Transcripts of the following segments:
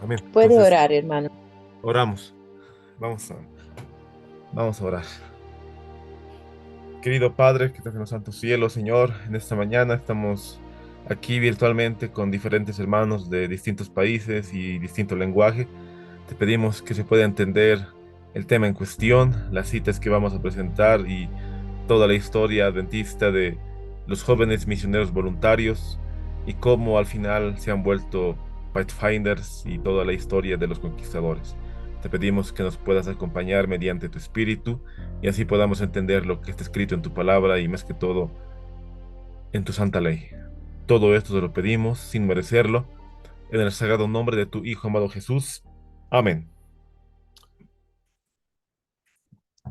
Amén. Puede Entonces, orar, hermano. oramos. Vamos a, vamos a orar. Querido Padre que estás en los santos cielos, Señor, en esta mañana estamos aquí virtualmente con diferentes hermanos de distintos países y distinto lenguaje. Te pedimos que se pueda entender el tema en cuestión, las citas que vamos a presentar y toda la historia adventista de los jóvenes misioneros voluntarios y cómo al final se han vuelto Pathfinders y toda la historia de los conquistadores. Te pedimos que nos puedas acompañar mediante tu espíritu y así podamos entender lo que está escrito en tu palabra y más que todo en tu santa ley. Todo esto te lo pedimos sin merecerlo, en el sagrado nombre de tu Hijo amado Jesús. Amén.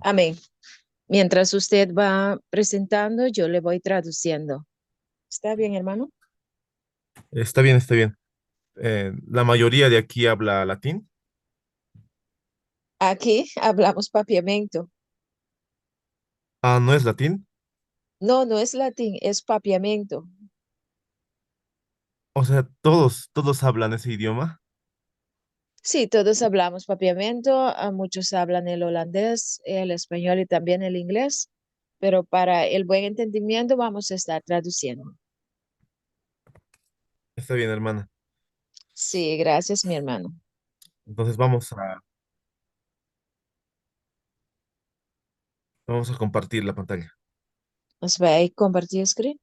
Amén. Mientras usted va presentando, yo le voy traduciendo. ¿Está bien, hermano? Está bien, está bien. La mayoría de aquí habla latín. Aquí hablamos papiamento. Ah, ¿no es latín? No, no es latín, es papiamento. O sea, todos hablan ese idioma. Sí, todos hablamos papiamento. Muchos hablan el holandés, el español y también el inglés, pero para el buen entendimiento vamos a estar traduciendo. Está bien, hermana. Sí, gracias, mi hermano. Entonces vamos a compartir la pantalla. ¿Nos va a compartir screen?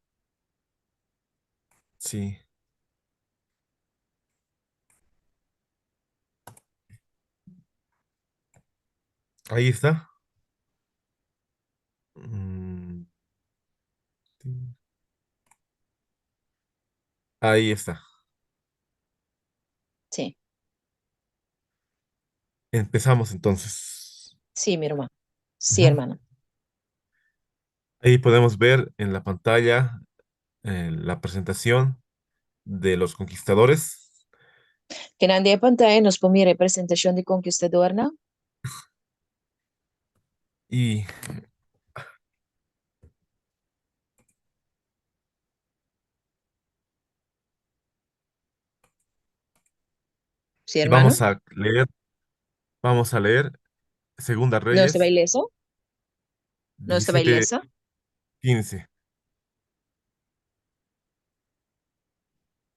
Sí, ahí está. Mm, sí. Ahí está. Sí, Empezamos entonces. sí, mi hermano. Sí, Ujú. hermano. Ahí podemos ver en la pantalla la presentación de los conquistadores. Que na pantalla nos pone representación de conquistador, ¿no? Y, Sí, y hermano. vamos a leer Segunda ¿No estaba Reyes ileso? ¿No estaba 17 ileso? 15.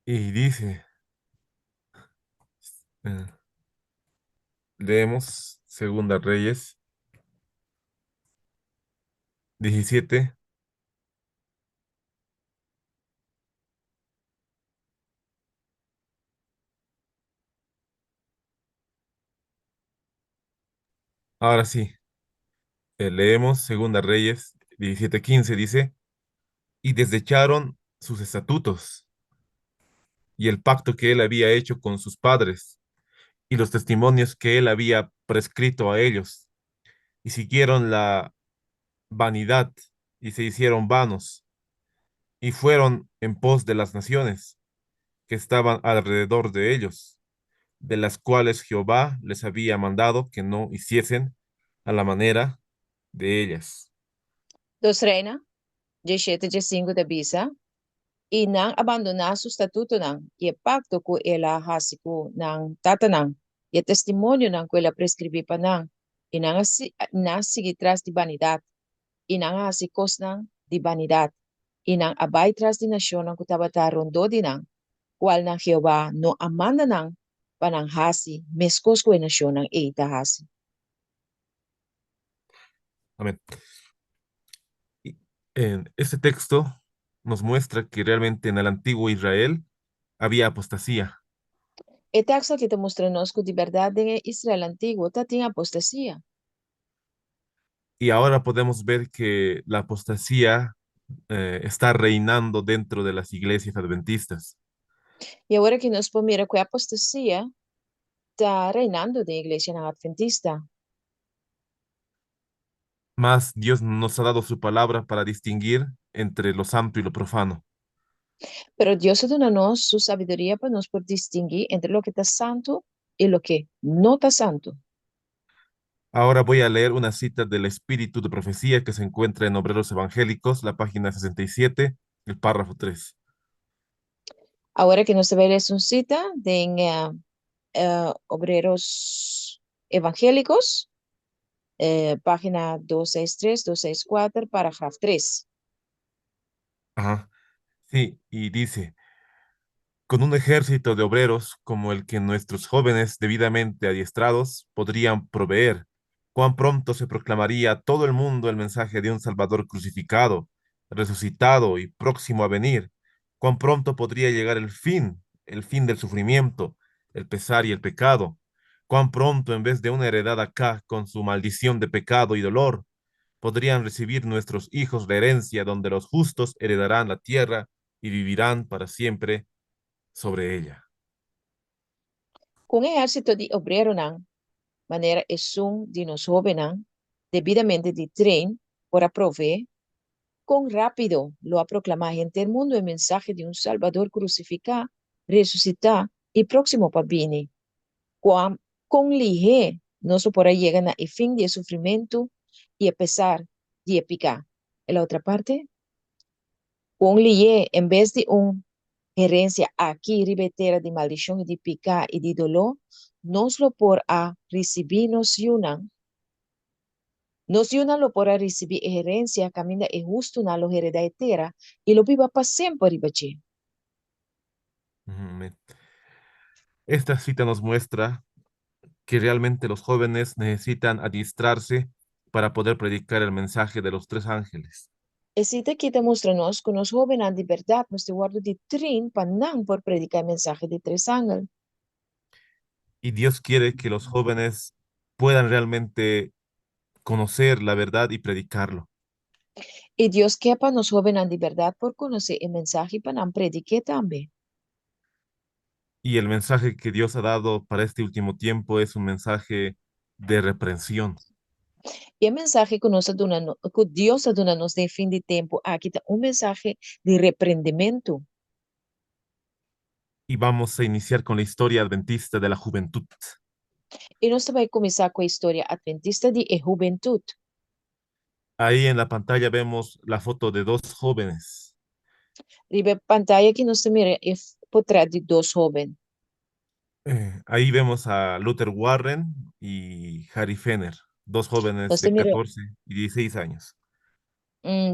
Y dice, eh, leemos Segunda Reyes 17. Ahora sí, leemos Segunda Reyes 17:15, dice, y desecharon sus estatutos y el pacto que él había hecho con sus padres y los testimonios que él había prescrito a ellos, y siguieron la vanidad y se hicieron vanos, y fueron en pos de las naciones que estaban alrededor de ellos, de las cuales Jehová les había mandado que no hiciesen a la manera de ellas. Dos reina, 17, 5 da bisa, e não abandonar su estatuto não, e o pacto que ela hasiku não tata não, e o testemunho não que ela prescrevi para não, e não seguir tras de vanidade, e não hasikos não de vanidade, e não abai tras de nação não que estava rondou de não, qual não Jeová não amanda não, para não hasi, mescos com a nação não eita hasi. Amén. Y en este texto nos muestra que realmente en el antiguo Israel había apostasía. E taxa que te mostrou que de verdade em Israel antigo tá tinha apostasia. Y ahora podemos ver que la apostasía está reinando dentro de las iglesias adventistas. E agora que nós pomos que a apostasia está reinando na igreja na adventista. Más Dios nos ha dado su palabra para distinguir entre lo santo y lo profano. Pero Deus dá nós sua sabedoria para nós poder distinguir entre o que está santo e o que não está santo. Ahora voy a leer una cita del Espíritu de Profecía que se encuentra en Obreros Evangélicos, la página 67, el párrafo 3. Agora que nós tivemos uma cita Obreros Evangélicos, página 263, 264, parágrafo 3. Ajá, sí, y dice, con un ejército de obreros como el que nuestros jóvenes debidamente adiestrados podrían proveer, cuán pronto se proclamaría a todo el mundo el mensaje de un Salvador crucificado, resucitado y próximo a venir, cuán pronto podría llegar el fin del sufrimiento, el pesar y el pecado, cuán pronto en vez de una heredad acá con su maldición de pecado y dolor, podrían recibir nuestros hijos la herencia donde los justos heredarán la tierra y vivirán para siempre sobre ella. Kung ejército de obrero ng manera esung de nos jóvenes debidamente de tren para proveer, con rápido lo ha proclamado en el mundo el mensaje de un Salvador crucificado, resucitado y próximo para venir. Con lige no se podrá llegar al fin del sufrimiento y a pesar de picar. En la otra parte, con lige en vez de una herencia aquí ribetera de maldición y de picar y de dolor, nos lo por a recibir nos yunan lo por a recibir herencia, camina e justo na lo heredad etera y lo viva para siempre ribache. Ujú. Esta cita nos muestra que realmente los jóvenes necesitan adiestrarse para poder predicar el mensaje de los tres ángeles. E cita que te mostra-nos que nos jóvenes de verdade nos te guardo de trin para não por predicar mensaje de tres ángeles. Y Dios quiere que los jóvenes puedan realmente conocer la verdad y predicarlo. E Deus quer para nos jóvenes de verdade por conhecer o mensaje para não predicar também. Y el mensaje que Dios ha dado para este último tiempo es un mensaje de reprensión. E o mensaje que, nós aduna, que Deus aduna nos de fim de tempo, aqui está um mensaje de repreendimento. Y vamos a iniciar con la historia adventista de la juventud. E nós vai começar com a história adventista de juventude. Ahí en la pantalla vemos la foto de dos jóvenes. Ribe pantalla que nós mira é portrait de dois jovens. Ahí vemos a Luther Warren y Harry Fenner, dos jóvenes Nós de mira 14 y 16 años.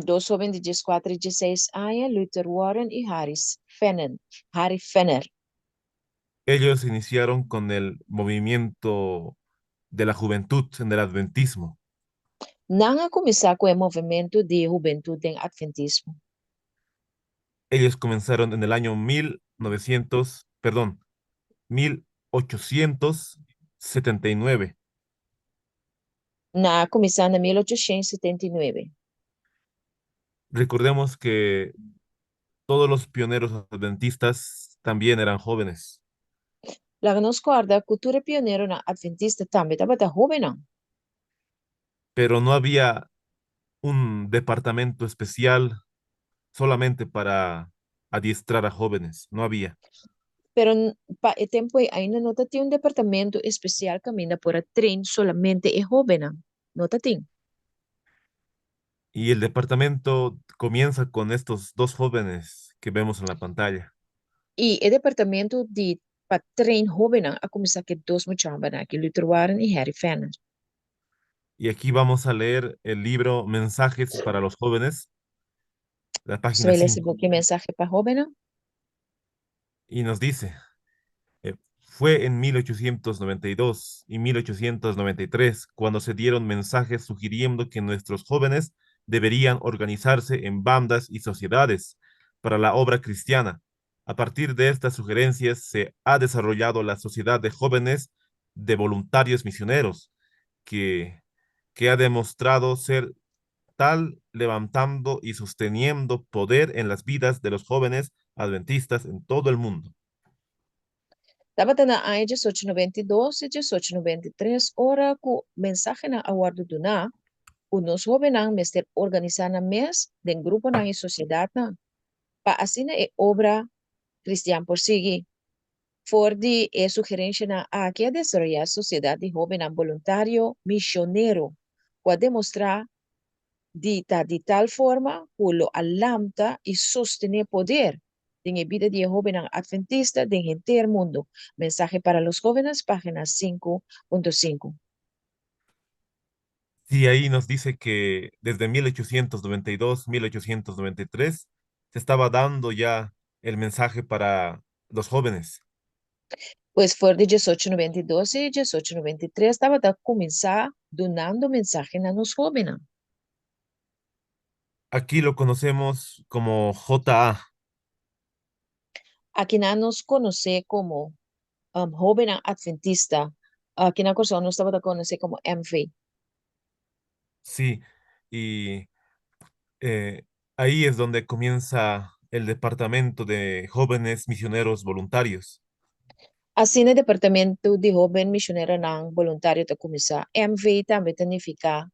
dois jovens de 14 e 16 anos, Luther Warren e Harry Fenner. Ellos iniciaron con el movimiento de la juventud en el adventismo. Não a começar com o movimento de juventude em adventismo. Ellos comenzaron en el año 1900, perdón, 1879. Na começar em 1879. Recordemos que todos los pioneros adventistas también eran jóvenes, Lá nos guarda, cultura pioneiro na adventista também estava jovem, não. pero no había un departamento especial solamente para adiestrar a jóvenes, no había. Pero pa e tempo ainda não tinha um departamento especial caminha por a trem solamente é jovem, não. Não tinha. Y el departamento comienza con estos dos jóvenes que vemos en la pantalla. E o departamento de para trem jovem, não, a começar que dois muchachos, aqui Luther Warren e Harry Fenner. Y aquí vamos a leer el libro Mensajes para los jóvenes, la Você página vai ler esse 5, pouquinho mensagem para jovem, não? y nos dice, fue en 1892 y 1893 cuando se dieron mensajes sugiriendo que nuestros jóvenes deberían organizarse en bandas y sociedades para la obra cristiana. A partir de estas sugerencias se ha desarrollado la Sociedad de Jóvenes de Voluntarios Misioneros, que, que ha demostrado ser tal levantando y sosteniendo poder en las vidas de los jóvenes adventistas en todo el mundo. Estava na AIA 1892 e 1893, ora com mensagem na aguardo do na, o nos jovens não mester organizar na mes, den grupo na e sociedade na, para assim é obra cristã por seguir. For de sugerência na aqui a desarrollar a sociedade de jovem voluntário missioneiro, para demonstrar de tal forma que lo alamta e sostener poder de vida de joven adventista de entero mundo. Mensaje para los jóvenes, página 5.5. Sí, ahí nos dice que desde 1892, 1893, se estaba dando ya el mensaje para los jóvenes. Pues fue de 1892 y 1893 estaba a comenzar donando mensaje a los jóvenes. Aquí lo conocemos como JA. Aquí nos conoce como joven adventista. Aquí na cosa no estaba a conocer como MV. Sí, y eh, ahí es donde comienza el Departamento de Jóvenes Misioneros Voluntarios. Assim, no departamento de joven missionero ng voluntário ta kumisa, MV também significa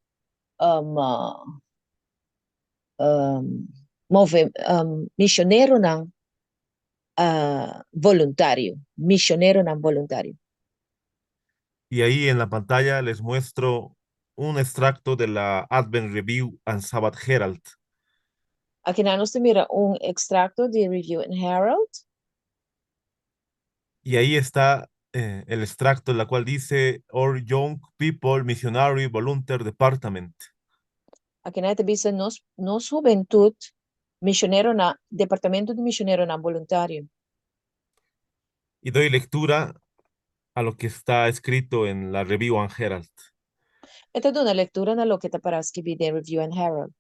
um, missionero ng voluntário. Missionero ng voluntário. Y ahí en la pantalla les muestro un extracto de la Advent Review and Sabbath Herald. Aqui na nos mira extracto de Review and Herald. Y ahí está el extracto en la cual dice Our Young People Missionary Volunteer Department. Aqui na bisa nos juventud missionero na departamento de missionero na voluntário. Y doy lectura a lo que está escrito en la Review and Herald. Esta es una lectura na lo que te para escribir de Review and Herald.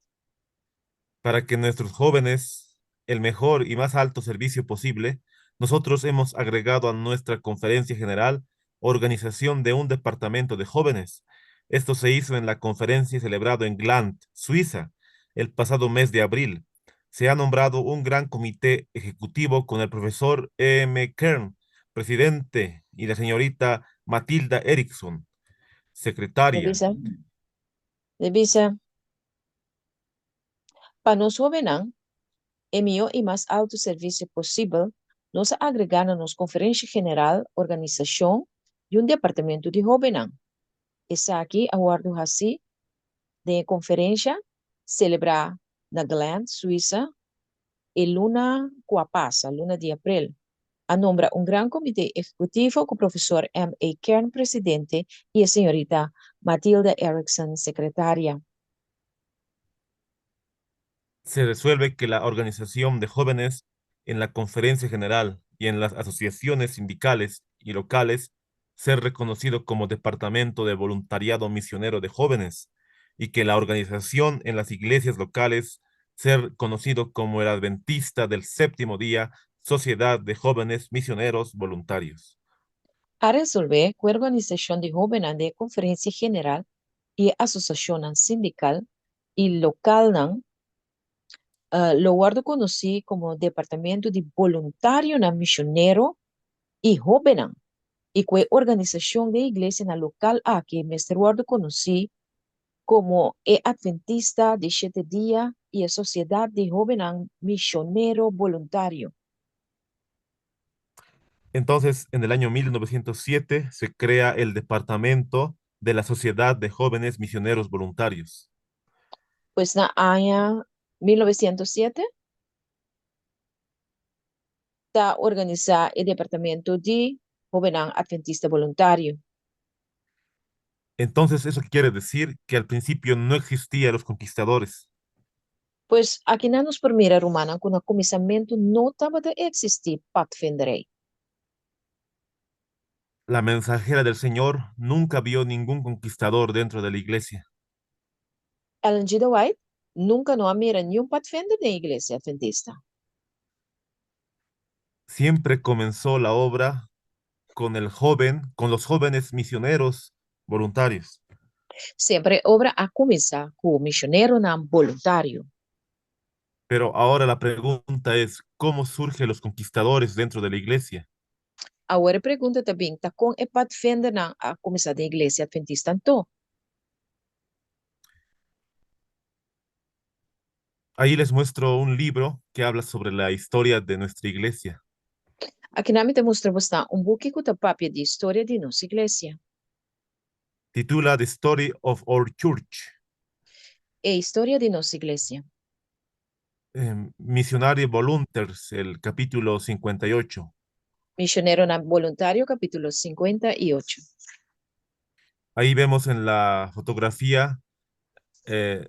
Para que nuestros jóvenes el mejor y más alto servicio posible, nosotros hemos agregado a nuestra conferencia general organización de un departamento de jóvenes. Esto se hizo en la conferencia celebrada en Gland, Suiza, el pasado mes de abril. Se ha nombrado un gran comité ejecutivo con el profesor M. Kern, presidente, y la señorita Matilda Erickson, De secretaria. bisa, de bisa, para nos jóvenes el mejor y más alto servicio posible, nos agregaron nos conferencia general, organización y un departamento de jóvenes. Está aquí aguardo así de conferencia celebrar na Gland, Suiza, el luna cuapasa, luna de abril. A nombra un gran comité ejecutivo con profesor M. A. Kern, presidente, y la señorita Matilda Erickson, secretaria. Se resuelve que la organización de jóvenes en la conferencia general y en las asociaciones sindicales y locales ser reconocido como Departamento de Voluntariado Misionero de Jóvenes y que la organización en las iglesias locales ser conocido como el Adventista del Séptimo Día, Sociedad de Jóvenes Misioneros Voluntarios. A resolver que a organización de jóvenes de conferencia general y asociación sindical y local lo guardo conocido como Departamento de Voluntario na Misionero y Jóvenes. Y que organización de iglesia na local aquí, me guardo conocido como el Adventista de 7 días y la Sociedad de Jóvenes Misionero Voluntario. Entonces, en el año 1907 se crea el Departamento de la Sociedad de Jóvenes Misioneros Voluntarios. Pues na año 1907 está organizado el Departamento de Jóvenes Adventista Voluntario. Entonces, eso quiere decir que al principio no existían los conquistadores. Pues aquí na nos primera romana con el comisamiento no estaba de existir Pathfinderij. La mensajera del Señor nunca vio ningún conquistador dentro de la iglesia. Ellen G. de White nunca no mira ni un Pathfinder de iglesia adventista. Siempre comenzó la obra con los jóvenes misioneros voluntarios. Siempre obra a começar com o missionário não voluntário. Pero ahora la pregunta es, ¿cómo surgen los conquistadores dentro de la iglesia? Agora pergunta também, tá com e Pathfinder não a começar da igreja adventista então? Ahí les muestro un libro que habla sobre la historia de nuestra iglesia. Aqui na me mostra bastante book com a papia de história de nossa igreja. Titula The Story of Our Church. É a história de nossa igreja. Missionary Volunteers, el capítulo 58. Misionero voluntario, capítulo 58. Ahí vemos en la fotografía eh,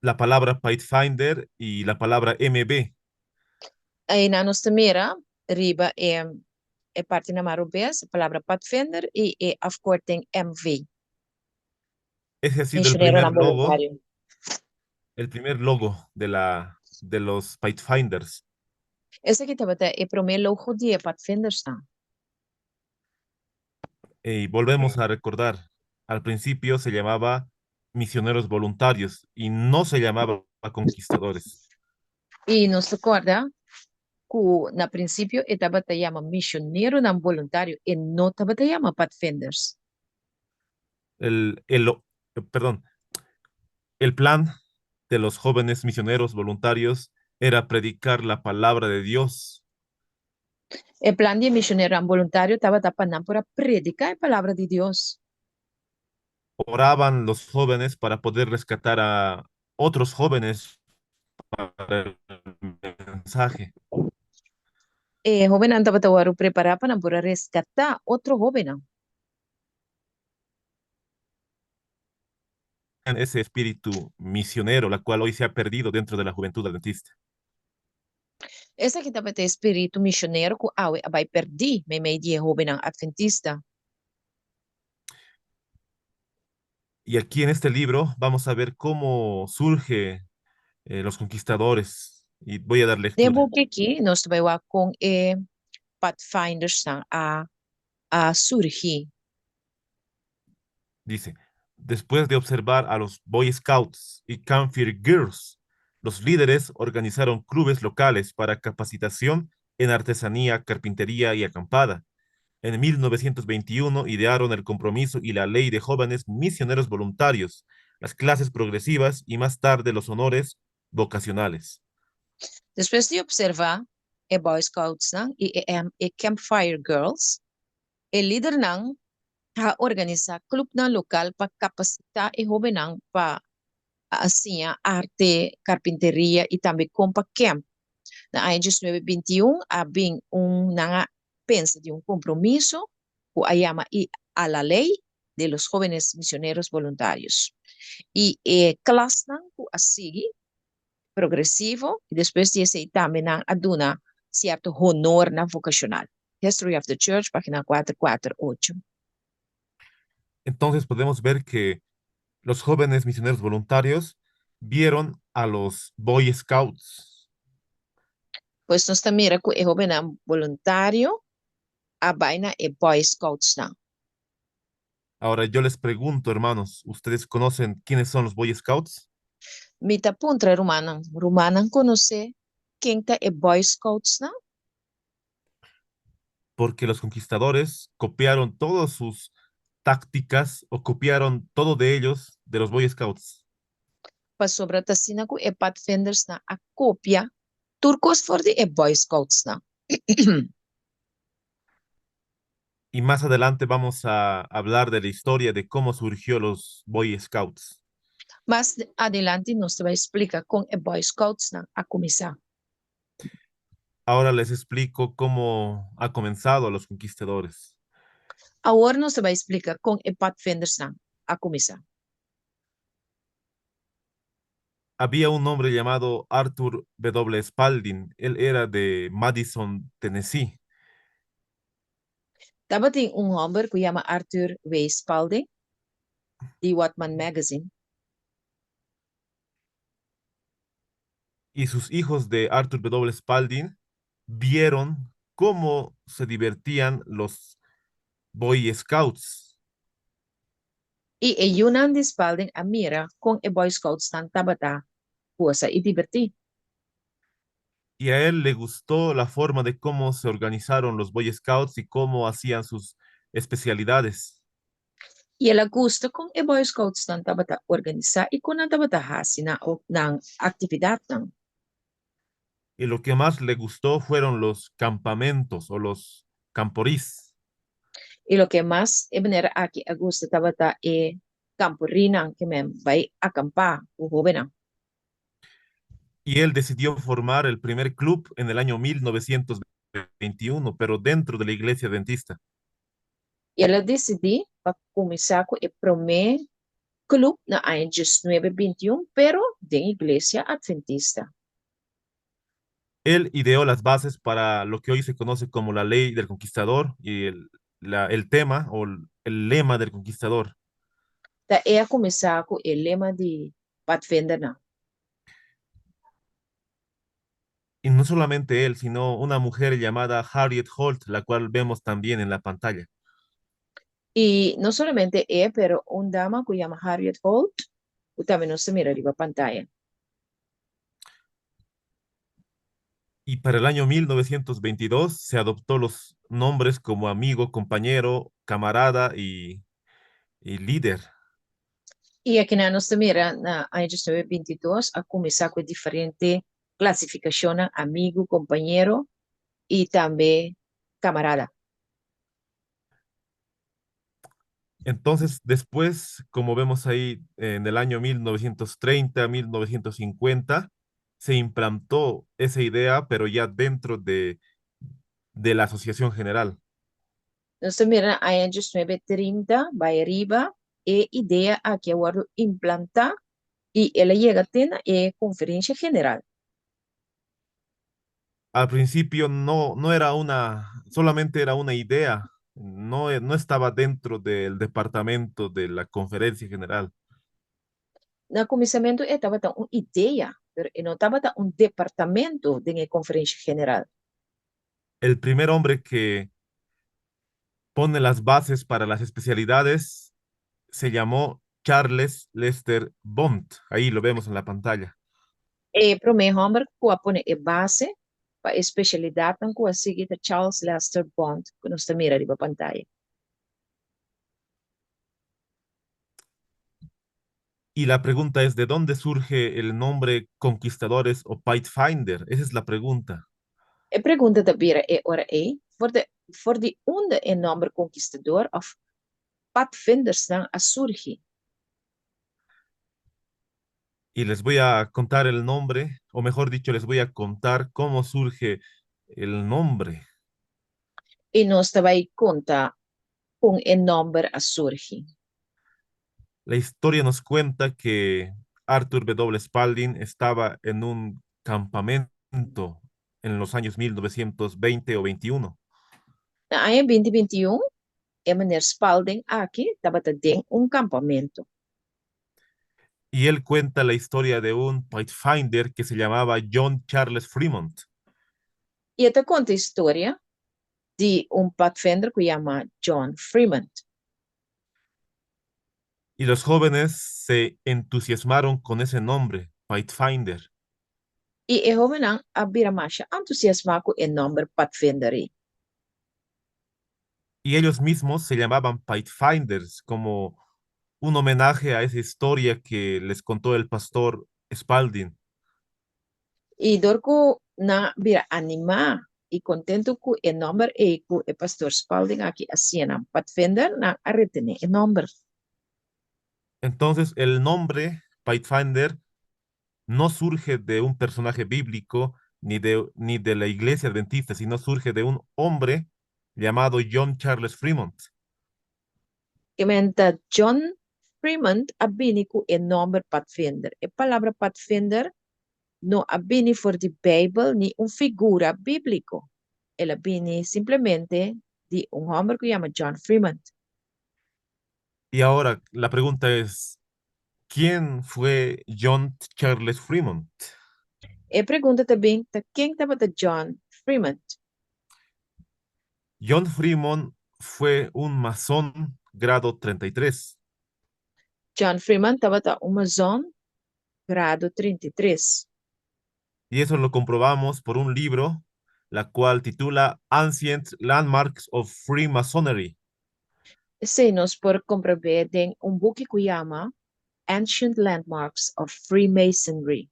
la palabra Pathfinder y la palabra MB. Aí na nossa mira, riba é parte na marubés, a palavra Pathfinder e é afkorting MV, Ese ha sido Misionero não voluntário. el primer logo de los Pathfinders. Esse aqui também é o primeiro logo de Pathfinder está. Y volvemos a recordar, al principio se llamaba misioneros voluntarios y no se llamaba conquistadores. E nos recorda que na princípio estava te chama missioneiro não voluntário e não estava te chama Pathfinders. El, el, perdón, el plan de los jóvenes misioneros voluntarios era predicar la palabra de Dios. O plano de missioneiro não voluntário estava tapanando para predicar a palavra de Deus. Oraban los jóvenes para poder rescatar a otros jóvenes para el mensaje. E jovem não estava te preparar para resgatar outro jovem. Ese espíritu misionero, la cual hoy se ha perdido dentro de la juventud adventista. Esse aqui também tem espírito missioneiro que vai perder meio de jovem adventista. Y aquí en este libro vamos a ver cómo surge los conquistadores y voy a dar lectura. Debo que aqui nós vai lá com Pathfinders a surgir. Dice, después de observar a los Boy Scouts y Camp Fire Girls, los líderes organizaron clubes locales para capacitación en artesanía, carpintería y acampada. En 1921 idearon el compromiso y la ley de jóvenes misioneros voluntarios, las clases progresivas y más tarde los honores vocacionales. Depois de observar Boy Scouts e Campfire Girls, o líder não a organizar clube local para capacitar e jovem para assim a arte, carpinteria e também compa camp. Na ano 2021, havia pensa de compromisso que a chama a la lei de los jóvenes misioneros voluntarios. E classe que a seguir, progressivo, e depois disso também aduna certo honor na vocacional. History of the Church, página 448. Entonces podemos ver que los jóvenes misioneros voluntarios vieron a los Boy Scouts. Pues nós mira que é jovem voluntário, a vaina é Boy Scouts não. Ahora yo les pregunto, hermanos, ¿ustedes conocen quiénes son los Boy Scouts? Mita puntra Rumanan conhece quem tá é Boy Scouts não? Porque los conquistadores copiaron todas sus tácticas o copiaron todo de ellos de los Boy Scouts. Para sobre tasina que é Pathfinders na a cópia turcos for de é Boy Scouts não. Y más adelante vamos a hablar de la historia de cómo surgió los Boy Scouts. Mas adelante nós vai explicar com é Boy Scouts não a começar. Ahora les explico cómo ha comenzado los conquistadores. Agora nós vai explicar com é Pathfinders não a começar. Había un hombre llamado Arthur W. Spalding. Él era de Madison, Tennessee. Tava tem homem que chama Arthur W. Spalding, de Watman Magazine. Y sus hijos de Arthur W. Spalding vieron cómo se divertían los Boy Scouts. E Yunan de Spalding a mira com e Boy Scouts tan tabata, coisa e divertir. Y a él le gustó la forma de cómo se organizaron los Boy Scouts y cómo hacían sus especialidades. E ela gosta com e Boy Scouts tan tabata organizar e com tabata hasina o ng atividade ng. Y lo que más le gustó fueron los campamentos o los camporís. E lo que mais e maneira aqui a gosta tabata e campo rinang que mem vai acampar o joven. y él decidió formar el primer club en el año 1921, pero dentro de la iglesia adventista. Ela decidiu para começar com o primeiro clube na ano 1921, pero de igreja adventista. Él ideó las bases para lo que hoy se conoce como la ley del conquistador y el tema o el lema del conquistador. Da é começar com o lema de Pathfinder não. Y no solamente él, sino una mujer llamada Harriet Holt, la cual vemos también en la pantalla. E não somente é, pero uma dama que chama Harriet Holt, que também não se mira ali na pantalla. Y para el año 1922 se adoptó los nombres como amigo, compañero, camarada y líder. E aqui na nossa mira, na ano 2022, a começar com diferente classificação, amigo, companheiro e também camarada. Entonces, después, como vemos ahí en el año 1930, 1950, se implantó esa idea, pero ya dentro de la Asociación General. Nossa mira, a ano 2030, vai arriba, e ideia aqui agora implantar e ela chega a ter a conferência general. Al principio no era solamente era una idea, no estaba dentro del departamento de la Conferencia General. No começamento, estava uma ideia, mas não estava um departamento de conferência general. El primer hombre que pone las bases para las especialidades se llamó Charles Lester Bond. Ahí lo vemos en la pantalla. E para o meu homem, que a pôr a base para a especialidade, que a seguir Charles Lester Bond, que nós estamos ali na pantalla. Y la pregunta es, ¿de dónde surge el nombre Conquistadores o Pathfinder? Esa es la pregunta. A pergunta da Bira é, ora é, voor die onde een nombre conquistador of padvinders dan a surgir. Y les voy a contar el nombre, o mejor dicho, les voy a contar cómo surge el nombre. E nós também conta com o nombre a surgir. La historia nos cuenta que Arthur W. Spalding estaba en un campamento en los años 1920 o 21 Na ano 2021, é meneer Spalding aqui estava dentro um campamento. y él cuenta la historia de un Pathfinder que se llamaba John Charles Fremont. E até conta a história de pathfinder que chama John Fremont. Y los jóvenes se entusiasmaron con ese nombre, Pathfinder. E é jovem a bira marcha entusiasmado com o nome Pathfinder. Y ellos mismos se llamaban Pathfinders como un homenaje a esa historia que les contó el pastor Spalding. E dorco na bira anima e contento com o nome e com o pastor Spalding aqui assim, Pathfinder na arretene o nome. Entonces, el nombre Pathfinder no surge de un personaje bíblico ni de la iglesia adventista, sino surge de un hombre llamado John Charles Fremont. E menta John Fremont abini com o nome Pathfinder. A palavra Pathfinder não abini for de Bible ni figura bíblico. Ela abini simplesmente de homem que chama John Fremont. Y ahora la pregunta es, ¿quién fue John Charles Fremont? E pergunta também, quem estava de John Fremont? John Fremont fue un masón grado 33 John Fremont estava de Amazon, grado 33. y eso lo comprobamos por un libro, la cual titula Ancient Landmarks of Freemasonry. Se nós por comprovar em book que chama Ancient Landmarks of Freemasonry.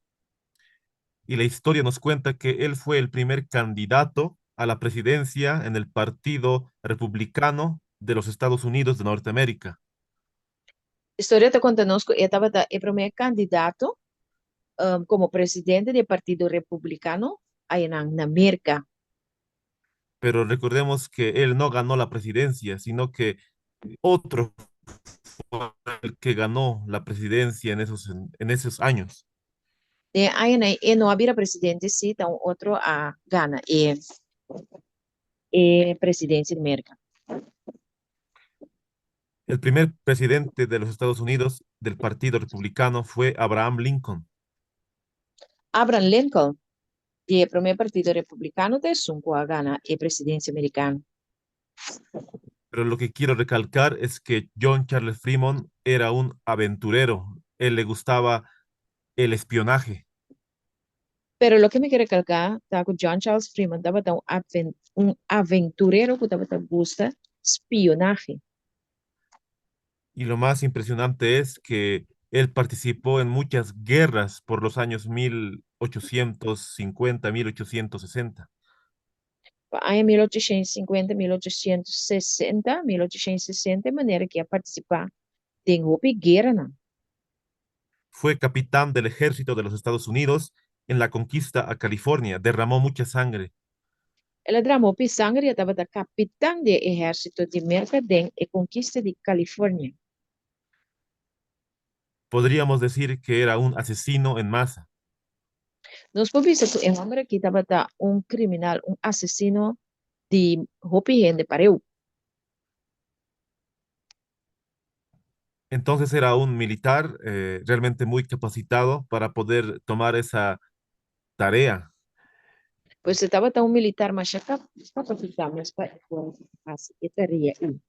Y la historia nos cuenta que él fue el primer candidato a la presidencia en el Partido Republicano de los Estados Unidos de Norteamérica. História está contando que ele estava de primeiro candidato como presidente del Partido Republicano ahí en América. Pero recordemos que él no ganó la presidencia, sino que otro fue el que ganó la presidencia en esos años. Aí não havia presidente, sim, então outro a gana presidência de América. El primer presidente de los Estados Unidos del Partido Republicano fue Abraham Lincoln. Abraham Lincoln, de primeiro partido republicano, de cinco a gana presidência americana. Pero lo que quiero recalcar es que John Charles Fremont era un aventurero. Él le gustaba el espionaje. Pero lo que me quiere recalcar, tá, que John Charles Freeman estava um aventureiro que estava busca espionaje. Y lo más impresionante es que él participó en muchas guerras por los años 1850, 1860. Aí em 1850, 1860, 1860, de maneira que ia participar de uma guerra, não. Fue capitán del ejército de los Estados Unidos en la conquista a California. Derramó mucha sangre. Ela derramou sangue e estava da capitão do exército de Mercadem e conquista de Califórnia. Podríamos decir que era un asesino en masa. Nós podemos dizer que é um homem que estava um criminal, um assassino de roupa de pareu. Entonces era un militar realmente muy capacitado para poder tomar esa tarea. Pois estava um militar, mas já capacitado, mas para assim, estaria aí.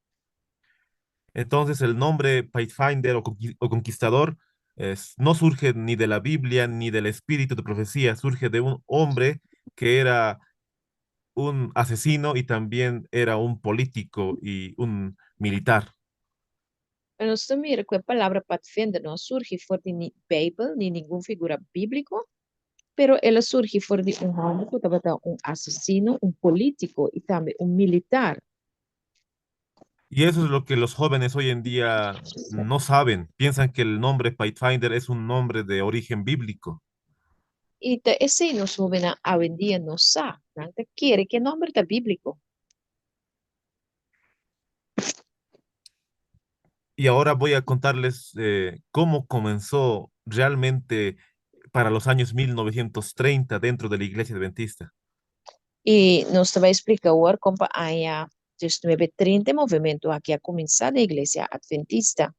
Entonces el nombre Pathfinder o conquistador no surge ni de la Biblia ni del espíritu de profecía, surge de un hombre que era un asesino y también era un político y un militar. Mas nós também que a palavra pathfinder não surge fora de Bíblia, nem nenhuma figura bíblica, pero ela surge fora de homem que estava um assassino, um político e também um militar. Y eso es lo que los jóvenes hoy en día no saben. Piensan que el nombre Pathfinder es un nombre de origen bíblico. E esse nos jovens hoje em dia não sabe, não quer que nome está bíblico. Y ahora voy a contarles cómo comenzó realmente para los años 1930 dentro de la iglesia adventista. E nós vai explicar agora como a 1930 movimento aqui a começar da igreja adventista.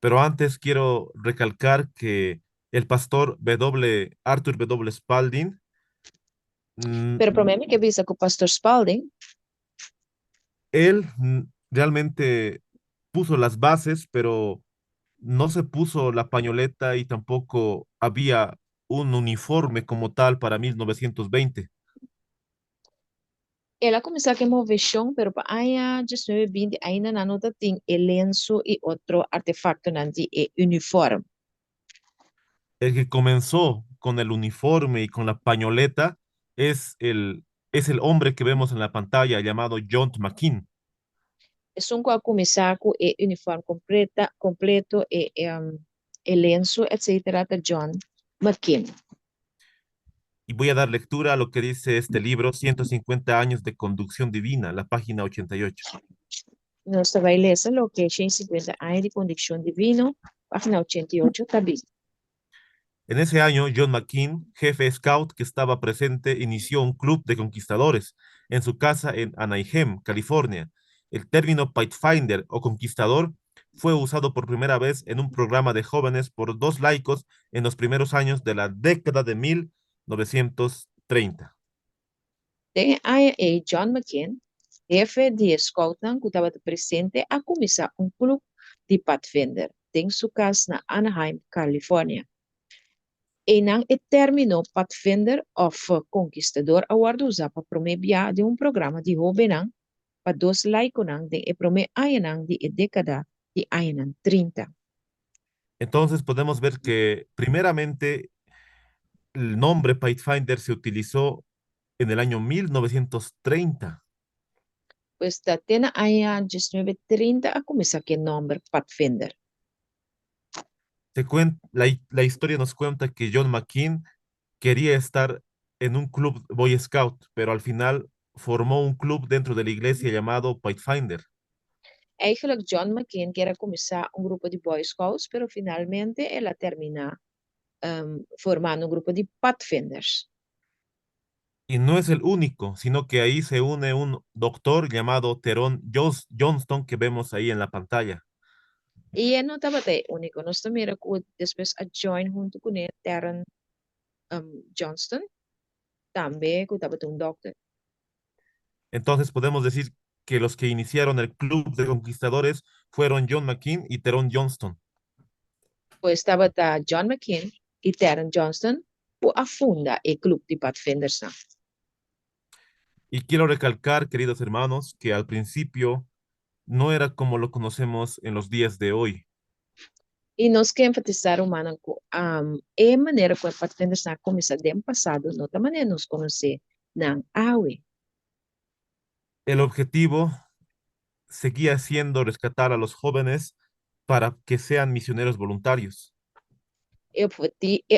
Pero antes quiero recalcar que el pastor Arthur W. Spalding, mm, Pero o problema é que visa que o pastor Spalding, él realmente puso las bases, pero no se puso la pañoleta y tampoco había un uniforme como tal para 1920. ela começou a mover chão, pero para a 1920 ainda não tem lenço e outro artefacto não de uniforme. El que comenzó con el uniforme y con la pañoleta es el hombre que vemos en la pantalla llamado John McKean. É um qual começar com uniforme completo e lenço, etc. de John McKean. Y voy a dar lectura a lo que dice este libro, 150 años de conducción divina, la página 88. Nós vai ler o que é 150 anos de condição divina, página 88, tá bem. En ese año, John McKean, jefe scout que estaba presente, inició un club de conquistadores en su casa en Anaheim, California. El término Pathfinder o conquistador fue usado por primera vez en un programa de jóvenes por dos laicos en los primeros años de la década de 1930. Tem aí John McKean, jefe de Scouting, que estava presente a começar um clube de Pathfinder. Tem sua casa na Anaheim, Califórnia. E não é terminou Pathfinder of Conquistador Award usar para promover de um programa de jovem para dois laicos de e promover ayanang de década de ayanang 30. Entonces podemos ver que primeramente el nombre Pathfinder se utilizó en el año 1930. Pues da tena aya 1930 a começar que nome Pathfinder. La historia nos cuenta que John McCain quería estar en un club Boy Scout, pero al final formó un club dentro de la iglesia llamado Pathfinder. Eigenlijk John McCain queria começar um grupo de Boy Scouts, pero finalmente ela termina formando um grupo de Pathfinders. Y no es el único, sino que ahí se une un doctor llamado Johnston que vemos ahí en la pantalla. E não estava até único, nós também era que depois a join junto com ele, Darren Johnston, também que estava um doctor. Entonces podemos decir que los que iniciaron el club de conquistadores fueron John McCain y Teron Johnston. Pois estava John McCain e Darren Johnston, que afunda o clube de Pathfinders. Não. Y quiero recalcar, queridos hermanos, que al principio no era como lo conocemos en los días de hoy. E nós queremos enfatizar o mano que a maneira como Pathfinders começou no passado, não da maneira nos conhecer, não, awe. El objetivo seguía siendo rescatar a los jóvenes para que sean misioneros voluntarios. E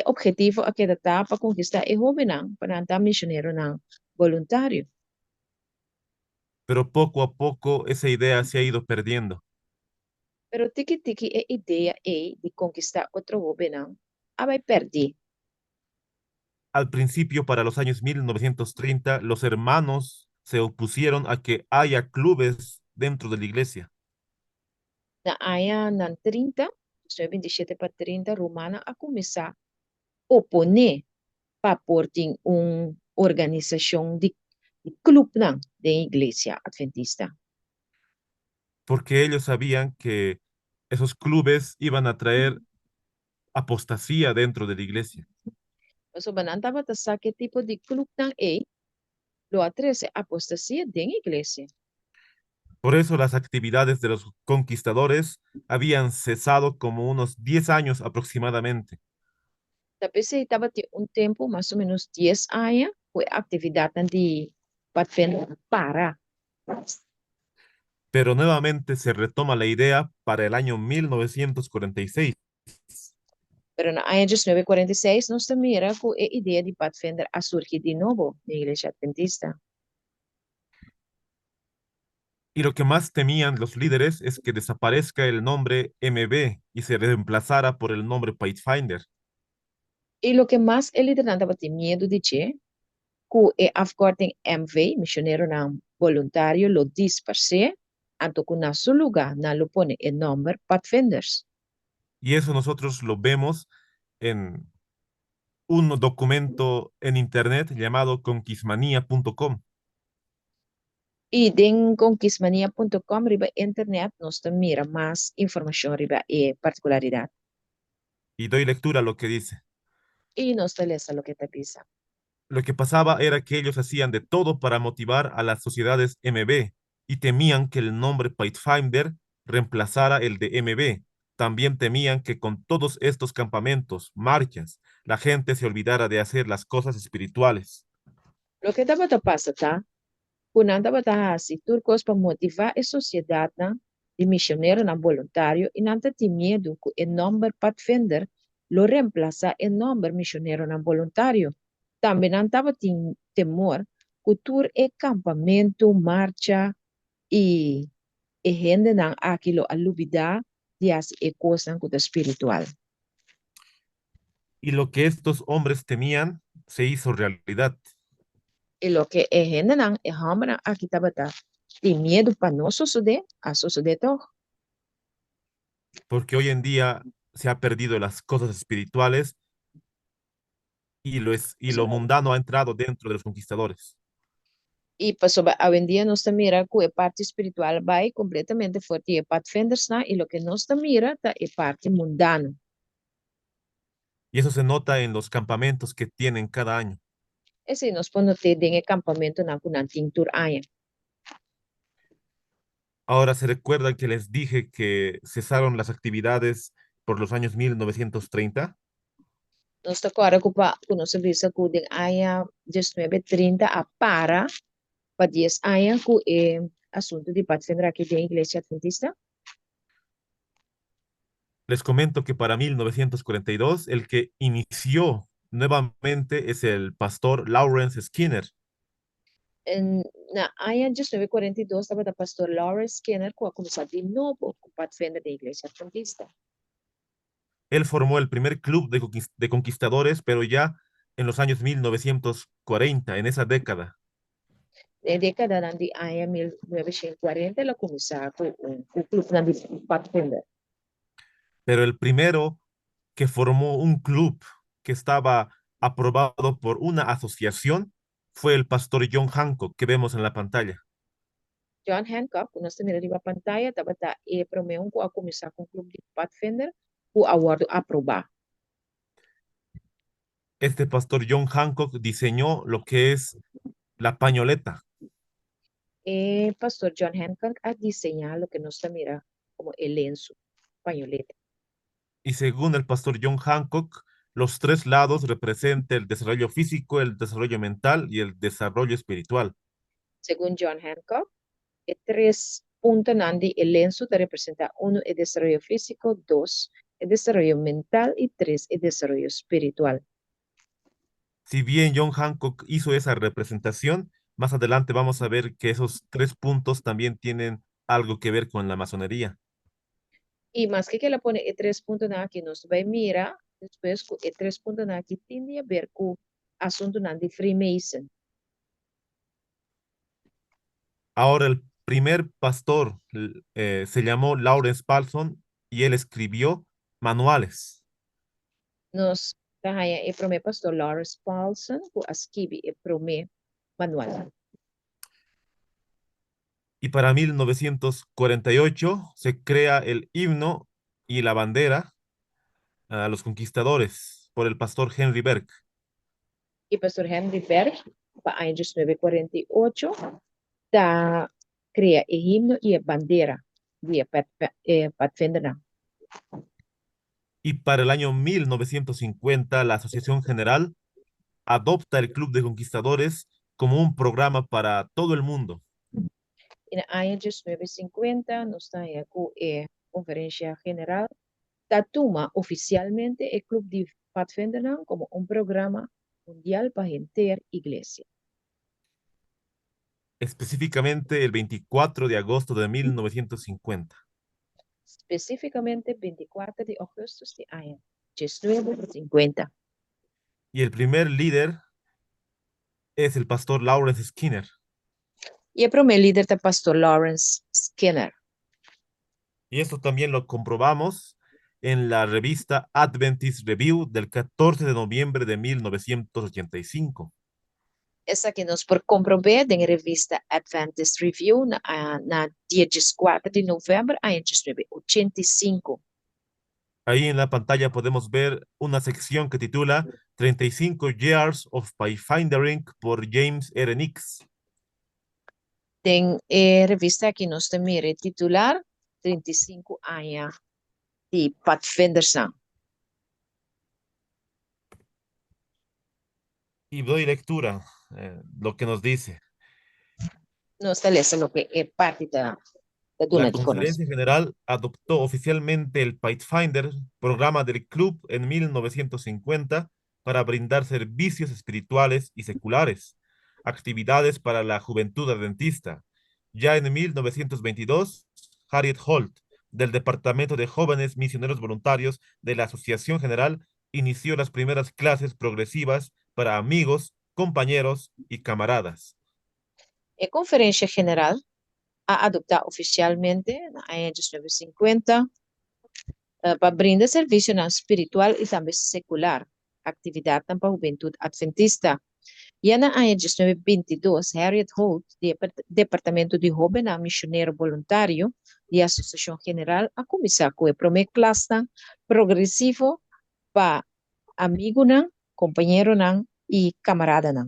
objetivo aqui da para conquistar é jovem, não, para andar missionário, não, voluntário. Pero poco a poco esa idea se ha ido perdiendo. Pero tiki-tiki é ideia de conquistar outro jovem, não, a vai perder. Al principio, para los años 1930, los hermanos se opusieron a que haya clubes dentro de la iglesia. Na área na 30, 27 para 30, Romana a começar a oponer para pôr organização de clube não, da igreja adventista. Porque ellos sabían que esos clubes iban a traer apostasía dentro de la iglesia. Mas o banan estava a que tipo de clube não é, lo atrese apostasia da igreja. Por eso las actividades de los conquistadores habían cesado como unos 10 años aproximadamente. Tapi saya estava tempo, mais ou menos 10 anos, foi atividade de Pathfinder para. Pero nuevamente se retoma la idea para el año 1946. Pero na área de 1946, nós também era com a ideia de Pathfinder a surgir de novo na igreja adventista. Y lo que más temían los líderes es que desaparezca el nombre MB y se reemplazara por el nombre Pathfinder. E o que mais ele estava tendo medo de que a afkorting MV, missionário não voluntário, lo disperse, anto que na seu lugar, na lo pone o nome Pathfinders. Y eso nosotros lo vemos en un documento en internet llamado conquismania.com. E em conquistmania.com, riba internet, nós mira mais informação riba e particularidade. Y doy lectura a lo que dice. E nós lesa lo que te pisa. Lo que pasaba era que ellos hacían de todo para motivar a las sociedades MB y temían que el nombre Pathfinder reemplazara el de MB. También temían que con todos estos campamentos, marchas, la gente se olvidara de hacer las cosas espirituales. Lo que estava a passar, tá? Quando estava a assim, turcos para motivar a sociedade de missionário não voluntário e não tem medo que o nome Pathfinder lo reemplaça o nome missionário não voluntário. Também não estava temor que tur é campamento, marcha e gente não aquilo a olvidar de as coisas espiritual. Y lo que estos hombres temían se hizo realidad. E lo que é gente não é homem aqui estava tem medo para não suceder, a suceder todo. Porque hoy en día se ha perdido las cosas espirituales y lo mundano ha entrado dentro de los conquistadores. E passou hoje em dia nós mira que a parte espiritual vai completamente forte e Pathfinders e o que nós mira tá é parte mundano. Y eso se nota en los campamentos que tienen cada año. E se nós podemos ter em acampamento na kunan tintur aia. Ahora se recuerda que les dije que cesaron las actividades por los años 1930. Nós está agora com nossa visa com den aia 1930 a para 10 aia com assunto de Pathfinder aqui da Igreja Adventista. Les comento que para 1942 el que inició nuevamente es el pastor Lawrence Skinner. En, na aya 1942 estaba el pastor Lawrence Skinner que comenzó de nuevo para defender la iglesia adventista. Él formó el primer club de conquistadores, pero ya en los años 1940, en esa década. Na década de aya 1940 la comenzó con un club de Pathfinder. Pero el primero que formó un club que estaba aprobado por una asociación fue el pastor John Hancock que vemos en la pantalla. John Hancock, kung nasa nila di ba pantalla, dapat promeon ko ako misa kong club di Pathfinder, ku award aproba. Este pastor John Hancock diseñó lo que es la pañoleta. Pastor John Hancock ha diseñado lo que nos mira como el lenzo, pañoleta. Y según el pastor John Hancock, los tres lados representan el desarrollo físico, el desarrollo mental y el desarrollo espiritual. Según John Hancock, tres puntos nandi el lenzo te representa uno el desarrollo físico, dos el desarrollo mental y tres el desarrollo espiritual. Si bien John Hancock hizo esa representación, más adelante vamos a ver que esos tres puntos también tienen algo que ver con la masonería. Y más que la pone tres puntos nada que nos va a mirar, después tres puntos nada que tiene a ver con asunto nandi Freemason. Ahora, el primer pastor se llamó Lawrence Paulson y él escribió manuales. Nos kaya e prome pastor Lawrence Paulson ku askibi e prome manual. Y para 1948 se crea el himno y la bandera a los conquistadores por el pastor Henry Berg. Y pastor Henry Berg, pa años 948, da crea el himno y bandera de Pathfinder. Y para el año 1950 la Asociación General adopta el Club de Conquistadores como un programa para todo el mundo. En años 950, nos da ku conferencia general, tatuma oficialmente el Club de Pathfinder como un programa mundial para gente iglesia. Específicamente el 24 de agosto de 1950. Específicamente 24 de agosto de año 1950. Y el primer líder es el pastor Lawrence Skinner. Y el primer líder del pastor Lawrence Skinner. Y esto también lo comprobamos en la revista Adventist Review del 14 de noviembre de 1985. Esa que nos por comprobar en la revista Adventist Review na 14 de noviembre de 1985. Ahí en la pantalla podemos ver una sección que titula 35 Years of Pathfindering por James R. Nix. En revista que nos mire titular 35 años de Pathfinder. Y doy lectura, lo que nos dice. Nos establece lo que es parte de La Duna de Conos. Conferencia General adoptó oficialmente el Pathfinder, programa del club, en 1950 para brindar servicios espirituales y seculares, actividades para la juventud adventista. Ya en 1922, Harriet Holt, del Departamento de Jóvenes Misioneros Voluntarios de la Asociación General, inició las primeras clases progresivas para amigos, compañeros y camaradas. La conferencia general ha adoptado oficialmente en los años 1950 para brindar servicio espiritual y también secular, actividad para la juventud adventista. Y en los años 1922, Harriet Holt, del Departamento de Jóvenes Misionero Voluntario de la Asociación General, ha comenzado con el primer clase progresivo para amigos, compañeros y camaradas.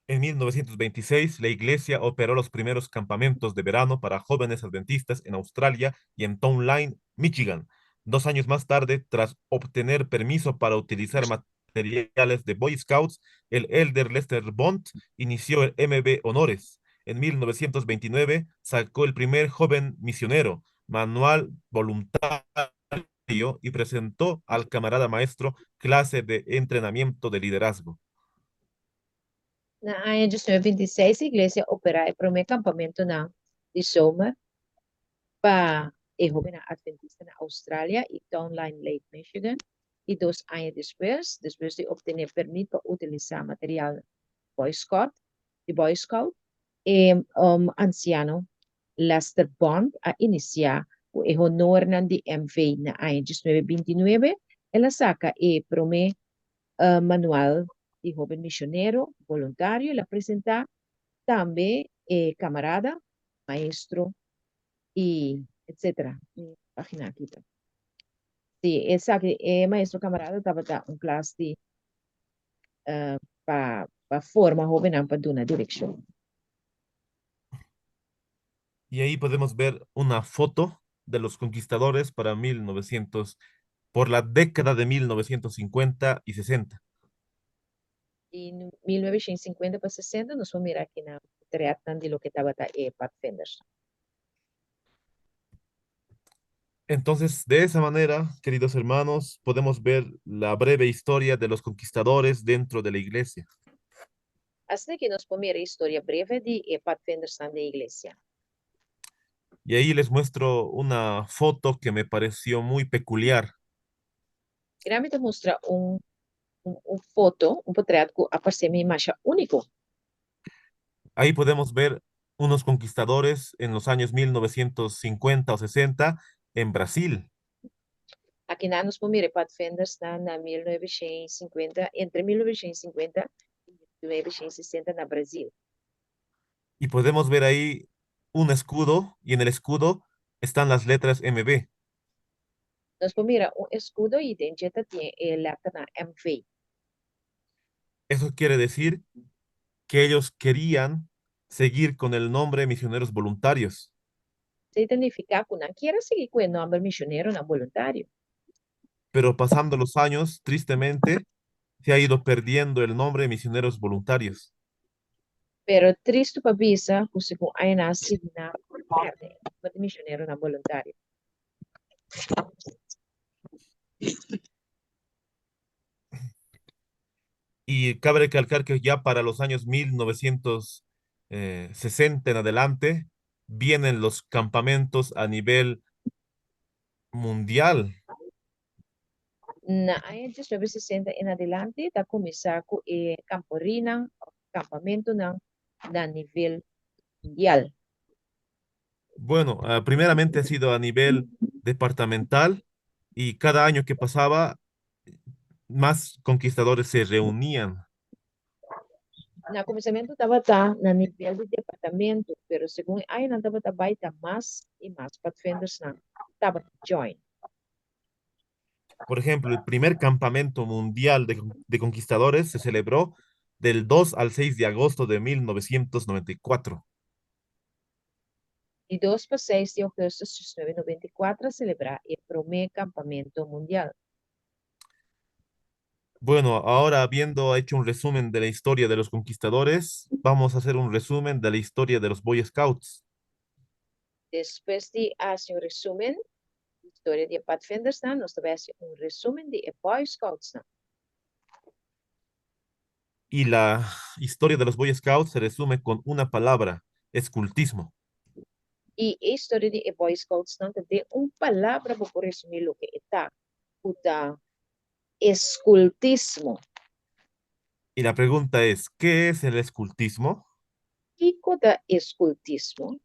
En 1926, la iglesia operó los primeros campamentos de verano para jóvenes adventistas en Australia y en Town Line, Michigan. 2 años más tarde, tras obtener permiso para utilizar materiales de Boy Scouts, el elder Lester Bond inició el MB Honores. En 1929, sacó el primer joven misionero, manual voluntario y presentó al camarada maestro clase de entrenamiento de liderazgo. Na área de 1926, a igreja opera o primeiro acampamento de zomer para jovens adventistas na Austrália e Townline Lake, Michigan. E 2 anos depois de obter permito para utilizar material Boy Scout, de Boy Scout, anciano Lester Bond a iniciar o honor de MV na área de 1929. Ela saca o primeiro manual de joven misionero voluntario. La presenta también camarada, maestro y etcétera. Página aquí. Sí, exacto. Maestro camarada estaba un clase de para forma joven para una dirección. Y ahí podemos ver una foto de los conquistadores para 1900, por la década de 1950 y 60. Y en 1950 para 60 nos vamos a mirar aquí na tratan de lo que estaba Pathfinders. Entonces, de esa manera, queridos hermanos, podemos ver la breve historia de los conquistadores dentro de la iglesia. Hasta que nos vamos a mirar la historia breve de Pathfinders en la iglesia. Y ahí les muestro una foto que me pareció muy peculiar. Realmente muestra un foto, un portrait que aparece mi imagen único. Ahí podemos ver unos conquistadores en los años 1950 o 60 en Brasil. Aqui na nos pomere Pathfinders na 1950, entre 1950 e 1960 na Brasil. Y podemos ver ahí un escudo y en el escudo están las letras MB. Nos pomere un escudo e dentro tem letra na MV. Eso quiere decir que ellos querían seguir con el nombre Misioneros Voluntarios, Isso significa que não quer seguir com o nome missionário na voluntário. pero pasando los años, tristemente, se ha ido perdiendo el nombre Misioneros Voluntarios. Pero triste para visa, que com aí nasce na perde, mas missionário na voluntário. Y cabe recalcar que ya para los años 1960 en adelante vienen los campamentos a nivel mundial. Na área de 1960 em adelante, está começar com o camporina, campamento na nível mundial. Bueno, primeramente ha sido a nivel departamental y cada año que pasaba, más conquistadores se reunían. Na começamento estava na nível de departamento, pero segundo aí não estava baita mais e mais pathfinders não estava join. Por ejemplo, el primer campamento mundial de conquistadores se celebró del 2 al 6 de agosto de 1994. E 2 para 6 de agosto de 1994 celebrar o primeiro campamento mundial. Bueno, ahora habiendo hecho un resumen de la historia de los conquistadores, vamos a hacer un resumen de la historia de los Boy Scouts. Depois de fazer um resumo da história de pathfinders, nós vamos fazer um resumo de Boy Scouts. Y la historia de los Boy Scouts se resume con una palabra, escultismo. E a história de Boy Scouts tem uma palavra para resumir o que está, o escultismo. Y la pregunta es, ¿qué es el escultismo? E o da escultismo?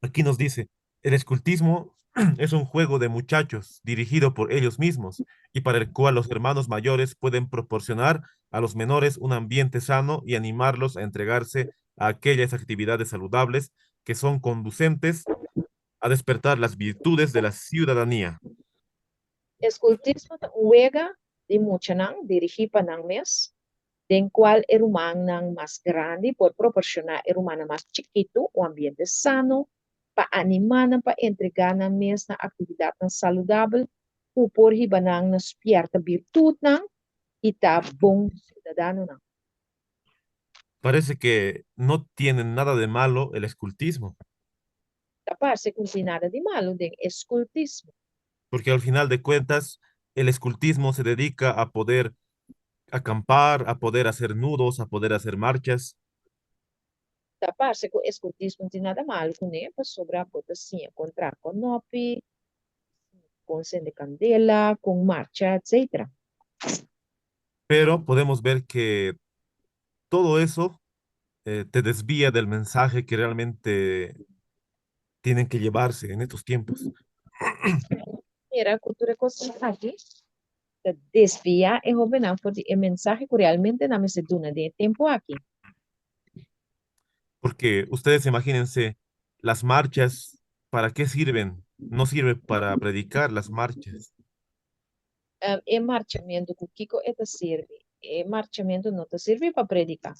Aquí nos dice, el escultismo es un juego de muchachos dirigido por ellos mismos y para el cual los hermanos mayores pueden proporcionar a los menores un ambiente sano y animarlos a entregarse a aquellas actividades saludables que son conducentes a despertar las virtudes de la ciudadanía. Escultismo juega de mucha dirigir para mes, den cual el humano más grande por proporcionar el humano más chiquito un ambiente sano para animar para entregar na mes na actividad saludable o por hibanang na spierta virtud y ta bom ciudadano Parece que no tiene nada de malo el escultismo. Taparse con sin nada de malo de escultismo. porque al final de cuentas el escultismo se dedica a poder acampar, a poder hacer nudos, a poder hacer marchas, Taparse com escultismo não tem nada mal com ele, para sobrar a botacinha, contra com nopi, com de candela, com marcha, etc. pero podemos ver que todo eso te desvía del mensaje que realmente tienen que llevarse en estos tiempos. Era a cultura costume aqui, desviar e roubar, porque o mensagem que realmente não me se duna de tempo aqui. Porque ustedes imagínense, las marchas, ¿para qué sirven? No sirve para predicar las marchas. E marchamento que o Kiko é te serve. E marchamento não te serve para predicar.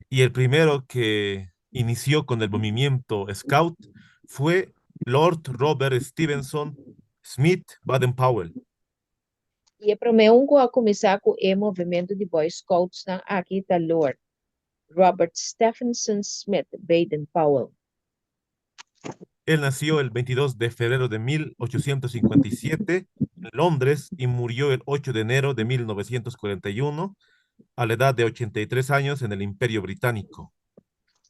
Y el primero que inició con el movimiento Scout fue Lord Robert Stevenson Smith Baden-Powell. E para mim, a começar com o movimento de Boy Scouts na aqui da Lord Robert Stephenson Smith Baden-Powell. Él nació el 22 de febrero de 1857 en Londres y murió el 8 de enero de 1941 a la edad de 83 años en el Imperio Británico.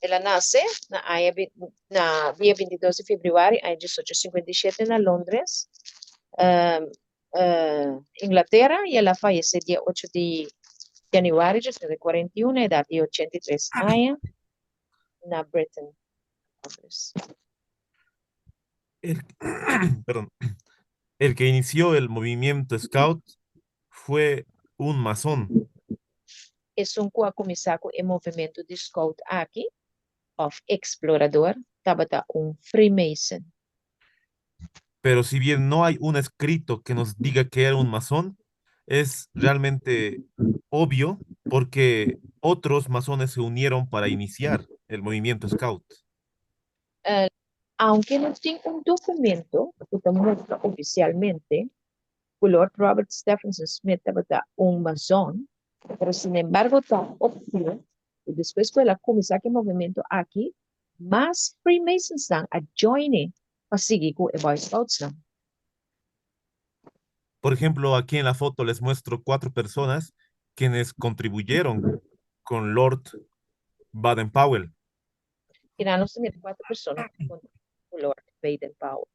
Ela nasce na dia 22 de fevereiro de 1857 na Londres, Inglaterra, e ela falece dia 8 de janeiro de 1941, na idade de 83 anos, na Britain. El, perdón, el que inició el movimiento Scout fue un masón, Esse um começar com o movimento de Scout aqui, of explorador, estava Freemason. pero si bien no hay un escrito que nos diga que era un masón, es realmente obvio porque otros masones se unieron para iniciar el movimiento Scout. Uh, Aunque não tem documento que mostra oficialmente que o Lord Robert Stephenson Smith estava masón, pero sin embargo está obvio, e depois que ela começar o movimento aqui, mais Freemasons estão a join para seguir com o Boy Scouts. Por ejemplo, aquí en la foto les muestro cuatro personas quienes contribuyeron con Lord Baden-Powell. E nós temos quatro pessoas com o Lord Baden-Powell.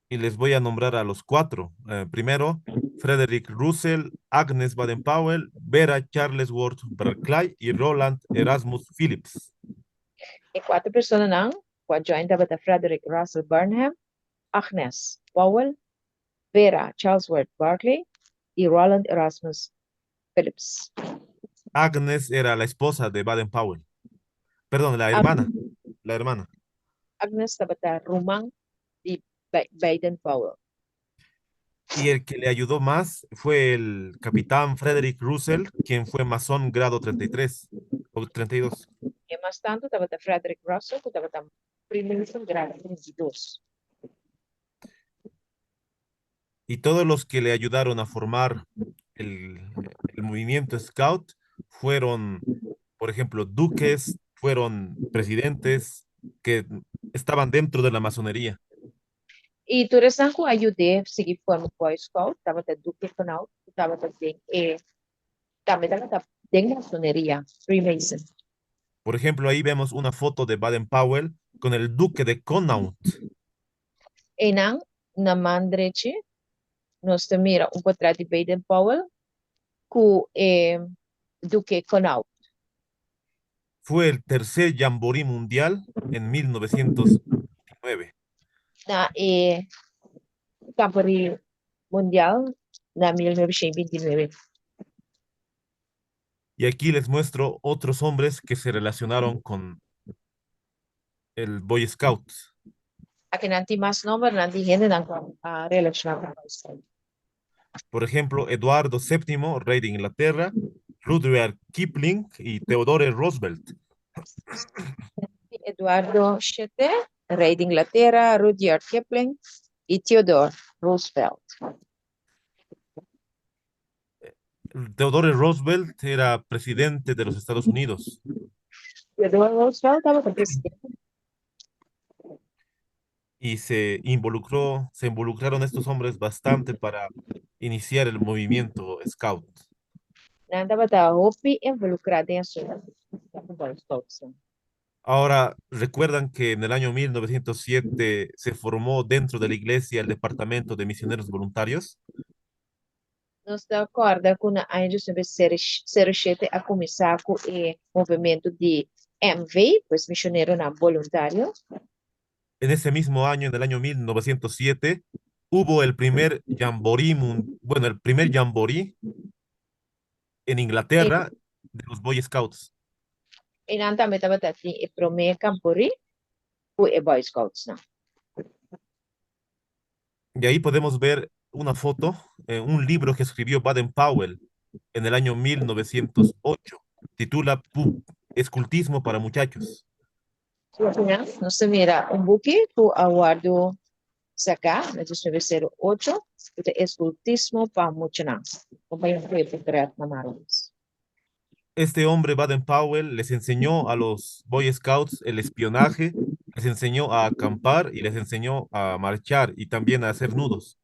Y les voy a nombrar a los cuatro. Primero, Frederick Russell, Agnes Baden-Powell, Vera Charlesworth Berkeley y Roland Erasmus Phillips. E quatro pessoas não, com a join estava Frederick Russell Burnham, Agnes Powell, Vera Charlesworth Berkeley y Roland Erasmus Phillips. Agnes era la esposa de Baden-Powell. Perdón, la hermana. La hermana. Agnes estaba Roman y Baden-Powell. Y el que le ayudó más fue el capitán Frederick Russell, quien fue masón grado 33 o 32. E mais tanto estava Frederick Russell, que estava primeiro grado 22. Y todos los que le ayudaron a formar el, el movimiento Scout fueron, por ejemplo, duques, fueron presidentes que estaban dentro de la masonería. E toda essa que ajudei a seguir forma Boy Scout, estava Duque Canal, estava também, também estava dentro da maçoneria, Freemason. Por ejemplo, ahí vemos una foto de Baden-Powell con el duque de Connaught. E não, na mandreche, nós temos portrait de Baden-Powell, com Duque Connaught. Fue el tercer Jamboree Mundial en 1929. Na Campeonato Mundial na 1929. Y aquí les muestro otros hombres que se relacionaron con el Boy Scouts. Aqui não tem mais nome, não tem gente não relacionada com isso. Por ejemplo, Eduardo VII, rey de Inglaterra, Rudyard Kipling y Theodore Roosevelt. Eduardo VII, rei de Inglaterra, Rudyard Kipling e Theodore Roosevelt. Theodore Roosevelt era presidente de los Estados Unidos. Theodore Roosevelt estava presidente y se involucraron estos hombres bastante para iniciar el movimiento Scout. Nanda bata hopi involucrada em sua Boy Scouts. Ahora, ¿recuerdan que en el año 1907 se formó dentro de la iglesia el Departamento de Misioneros Voluntarios? Nós da corda com a Angel sobre ser a começar com o movimento de MV, pues missioneiro na voluntário. En ese mismo año, en el año 1907, hubo el primer jamboree, bueno, el primer jamboree en E, Inglaterra de los Boy Scouts. e não também estava assim, e primeiro campori com o Boy Scouts, não. Y ahí podemos ver una foto, un libro que escribió Baden-Powell en el año 1908. Titula Escultismo para muchachos. Nós mira buque com aguardo sacar, na 1908, o escultismo para muitos não. Companhia foi por na Marones. Este hombre, Baden-Powell, les enseñó a los Boy Scouts el espionaje, les enseñó a acampar y les enseñó a marchar y también a hacer nudos.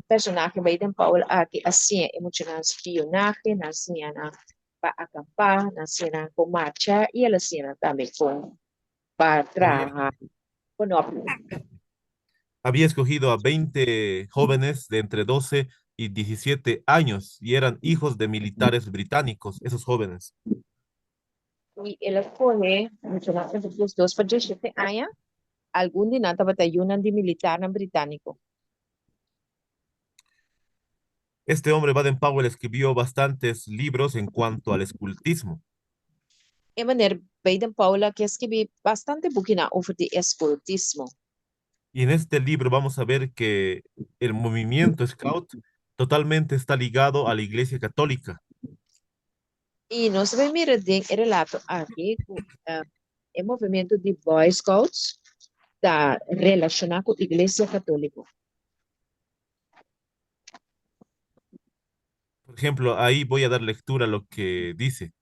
Personagem Baden-Powell aqui, assim, emocional espionagem, na cena para acampar, na cena com marcha e ela cena também com para Había, trabalhar com había escogido a 20 jóvenes de entre 12 y 17 años y eran hijos de militares británicos, esos jóvenes. e ela foi emocional entre os dois para 17 anos, algum de nada batalhão de militar na britânico. Este hombre, Baden-Powell, escribió bastantes libros en cuanto al escultismo. E maneira Baden-Powell que escreve bastante bukina over de escultismo. Y en este libro vamos a ver que el movimiento Scout totalmente está ligado a la Iglesia Católica. E nós vamos mirar de relato aqui com o movimento de Boy Scouts está relacionado com a Igreja Católica. Por ejemplo, ahí voy a dar lectura a lo que dice.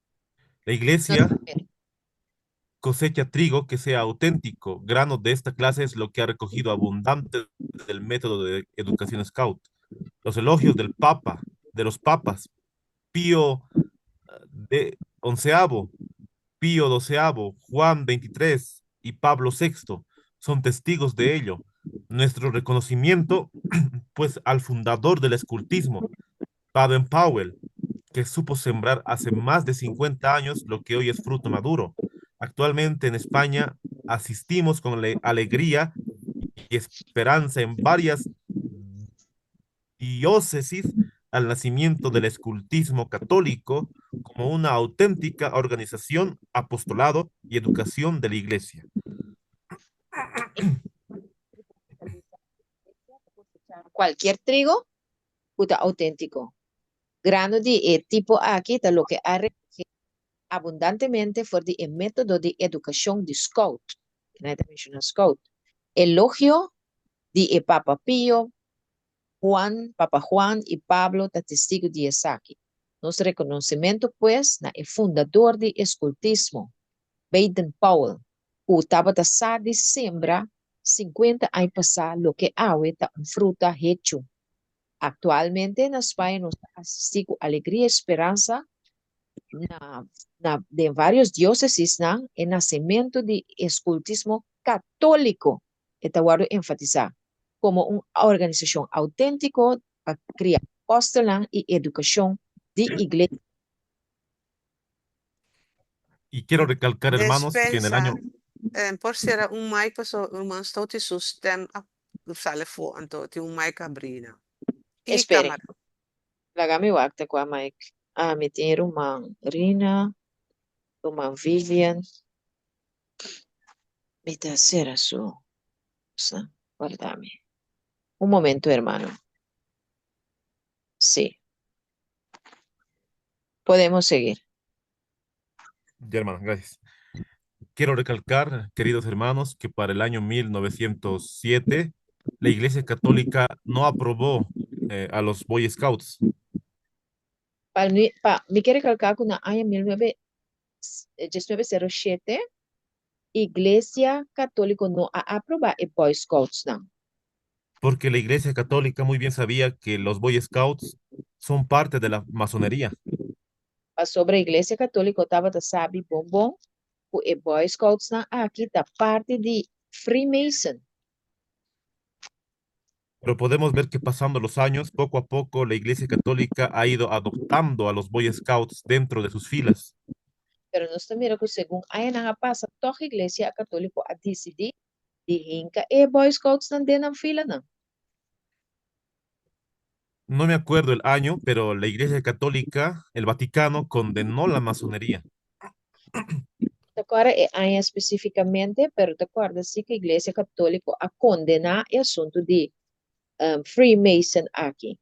La Nós Iglesia vamos cosecha trigo que sea auténtico. Grano de esta clase es lo que ha recogido abundante del método de educación Scout. Los elogios del Papa, de los papas, Pío de onceavo, Pío doceavo, Juan 23 y Pablo sexto son testigos de ello. Nuestro reconocimiento, pues, al fundador del escultismo, Baden-Powell, que supo sembrar hace más de 50 años lo que hoy es fruto maduro. Actualmente en España asistimos con alegría y esperanza en varias diócesis al nacimiento del escultismo católico como una auténtica organización, apostolado y educación de la Iglesia. Cualquier trigo, puta auténtico. Grano de tipo aquí está lo que ha recogido abundantemente por el método de educación de Scout. Scout. Elogio de Papa Pío, Juan, Papa Juan y Pablo, está testigo de Esaki. Nuestro reconocimiento, pues, na el fundador de escultismo, Baden-Powell, que estaba de sembra 50 años pasar lo que ahora está un fruta hecho. Actualmente en España nos asiste con alegría y esperanza de varios diócesis en nacimiento de escultismo católico. Esta guardo enfatizar como una organización auténtico para crear apostolán y educación de iglesia. Y quiero recalcar, hermanos, que en el Dispensa. año Por ser un mic paso un stoti su stem sale fu anto ti un mic abrina. E Esperen, cámara. lagami wakta kwa Mike. Me tem uma Rina, uma Vivian, me terceira su. Guardame. Un momento, hermano. Sí, podemos seguir. ya, hermano, gracias. Quiero recalcar, queridos hermanos, que para el año 1907 la Iglesia Católica no aprobó a los Boy Scouts. Me quero recalcar que na ano 1907 Iglesia Católica no aprova e Boy Scouts não. Porque la Iglesia Católica muy bien sabía que los Boy Scouts son parte de la masonería. Mas sobre a Iglesia Católica, eu estava sabe bom, o e Boy Scouts não aqui da parte de Freemason. Pero podemos ver que pasando los años, poco a poco, la Iglesia Católica ha ido adoptando a los Boy Scouts dentro de sus filas. Pero nós também que segundo aí não passa, toda a Iglesia Católica a decidir de hinca e Boy Scouts não dentro fila não. No me acuerdo el año, pero la Iglesia Católica, el Vaticano, condenó la masonería. Agora é aí especificamente, pero te acordas que a Iglesia Católica a condenar o assunto de Freemason aqui.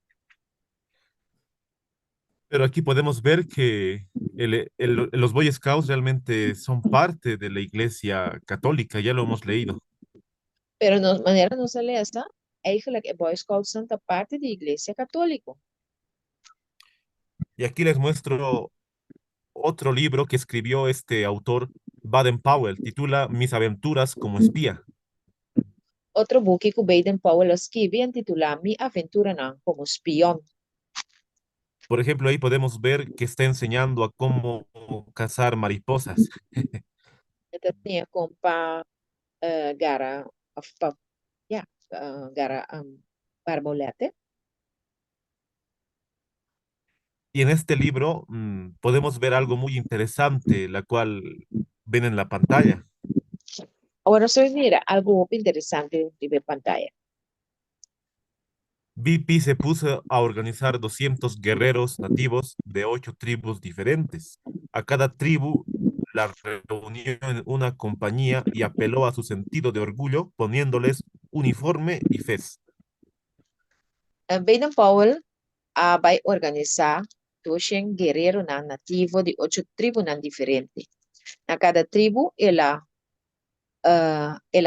Pero aquí podemos ver que los Boy Scouts realmente son parte de la Iglesia Católica, ya lo hemos leído. Pero de maneira não se esta, eigenlijk é Boy Scouts são da parte da Iglesia Católica. Y aquí les muestro otro libro que escribió este autor, Baden-Powell, titula Mis aventuras como espía. Outro boek que o Baden-Powell escreveu intitulado Mi aventura não, como espião. Por ejemplo, ahí podemos ver que está enseñando a cómo cazar mariposas. Então tinha como para gara, of pa, yeah, gara barbolete. Y en este libro podemos ver algo muy interesante, la cual ven en la pantalla. Agora você mira algo interessante de pantalla. BP se puso a organizar 200 guerreros nativos de 8 tribus diferentes. A cada tribu la reunió en una compañía y apeló a su sentido de orgullo poniéndoles uniforme y fez. Baden-Powell vai organizar 200 guerreiros nativos de 8 tribos diferentes. Na cada tribo, ela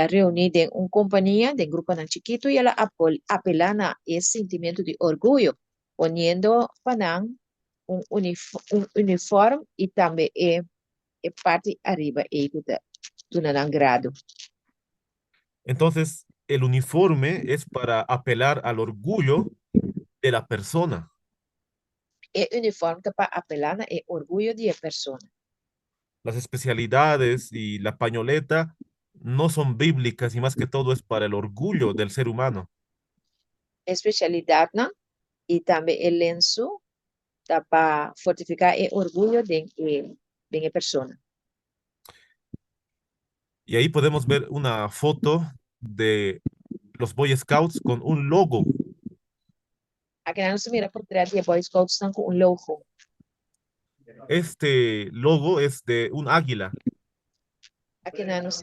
reunida em uma companhia de grupo chiquito e ela apela a esse sentimento de orgulho, poniendo para um uniforme e também é parte arriba do grado. Entonces, el uniforme es para apelar al orgullo de la persona. É uniforme para apelar a orgulho de pessoa. Las especialidades y la pañoleta no son bíblicas y más que todo es para el orgullo del ser humano. Especialidade, né? E também o lenço para fortificar o orgulho de a pessoa. Y ahí podemos ver una foto de los Boy Scouts con un logo. Aqui nós mira por trás de Boy Scouts estão com um logo. Este logo es de un águila. Aqui nós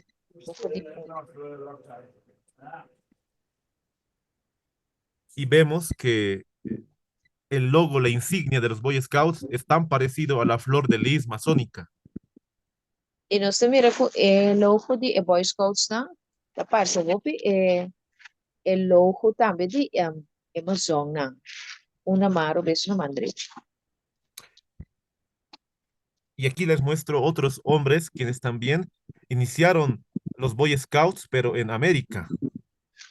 Y vemos que el logo, la insignia de los Boy Scouts es tan parecido a la flor de lis masónica. e nós mira com o logo de Boy Scouts não, da parte do o logo também de Amazon não. Uma maro vez no mandre. Y aquí les muestro otros hombres quienes también iniciaron los Boy Scouts, pero en América.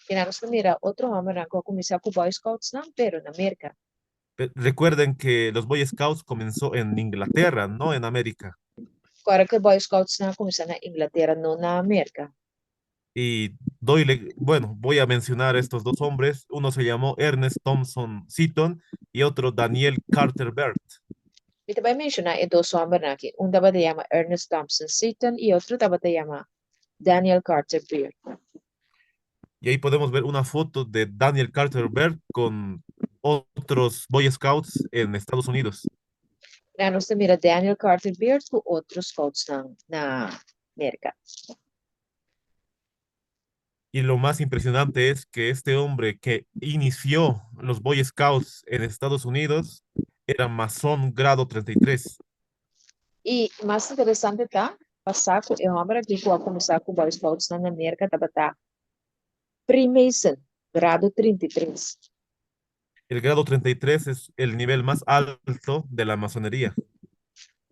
E nós mira outro homem que começou com Boy Scouts não, pero na América. Recuerden que los Boy Scouts comenzó en Inglaterra, no en América. Agora que Boy Scouts não começou na Inglaterra, não na América. Y bueno, voy a mencionar a estos dos hombres. Uno se llamó Ernest Thompson Seton y otro Daniel Carter Burt. E também mencionar dois homens aqui. Um dava de chama Ernest Thompson Seton e outro dava de chama Daniel Carter Beard. Y ahí podemos ver una foto de Daniel Carter Burt con otros Boy Scouts en Estados Unidos. Na nós mira Daniel Carter Beard com outros scouts na América. Y lo más impresionante es que este hombre que inició los Boy Scouts en Estados Unidos era masón grado 33. E mais interessante tá, passar com o homem aqui que vai começar com Boy Scouts na América, tá Freemason, grado 33. El grado 33 es el nivel más alto de la masonería.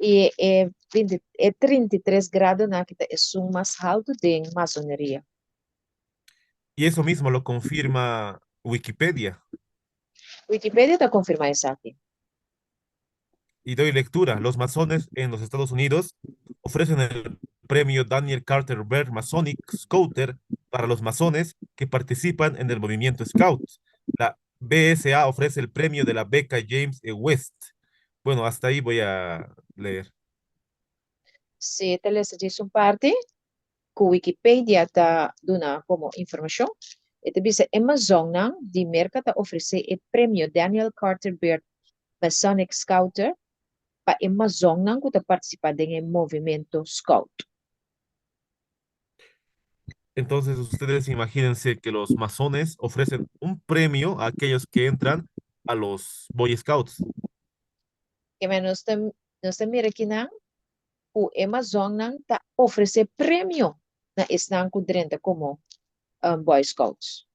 E é, 20, é 33 graus na que é o mais alto de maçonaria. Y eso mismo lo confirma Wikipedia. Wikipedia está confirmando isso aqui. Y doy lectura. Los masones en los Estados Unidos ofrecen el premio Daniel Carter Bear Masonic Scouter para los masones que participan en el movimiento Scout. La BSA ofrece el premio de la beca James E. West. Bueno, hasta ahí voy a leer. Se telesa diz um parte, que Wikipedia está dando como informação, e também se Amazon, de merca está oferecer o prêmio Daniel Carter Beard Masonic Scouter para Amazon, que está participando do movimento Scout. Entonces, ustedes imagínense que los masones ofrecen un premio a aquellos que entran a los Boy Scouts. Que nós mira aqui, o Amazon está oferecendo prêmio na estão dentro como Boy Scouts.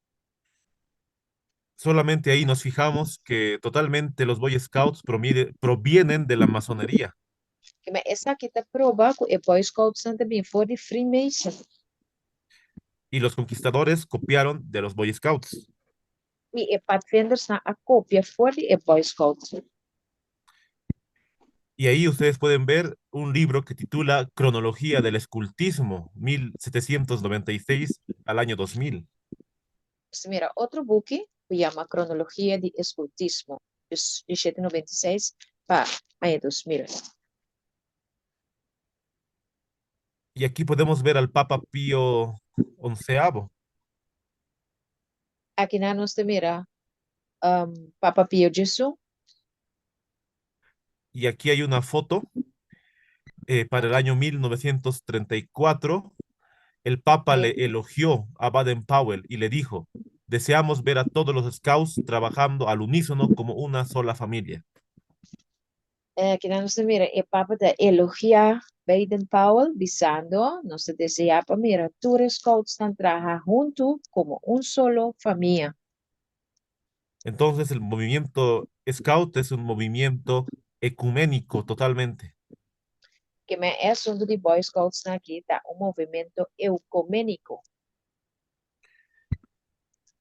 Solamente ahí nos fijamos que totalmente los Boy Scouts provienen de la masonería Que mas essa aqui está prova que o Boy Scouts também foi de Freemason. y los conquistadores copiaron de los Boy Scouts. E o Pathfinder está a cópia foi de Boy Scouts. Y ahí ustedes pueden ver un libro que titula Cronología del Escultismo, 1796 al año 2000. Mira, outro book que chama Cronologia de Escultismo, de 1796 para 2000. Y aquí podemos ver al Papa Pío XI. Aqui na nós mira Papa Pio Jesus. Y aquí hay una foto para el año 1934. El Papa le elogió a Baden-Powell y le dijo, deseamos ver a todos los scouts trabajando al unísono como una sola familia. Aqui na nós mira o Papa da elogia Baden-Powell, dizendo, nós desejamos, mira, todos os scouts estão trabalhando junto como solo família. Entonces el movimiento scout es un movimiento ecuménico totalmente. Que me é assunto de Boy Scouts aqui, tá? Movimento ecumênico.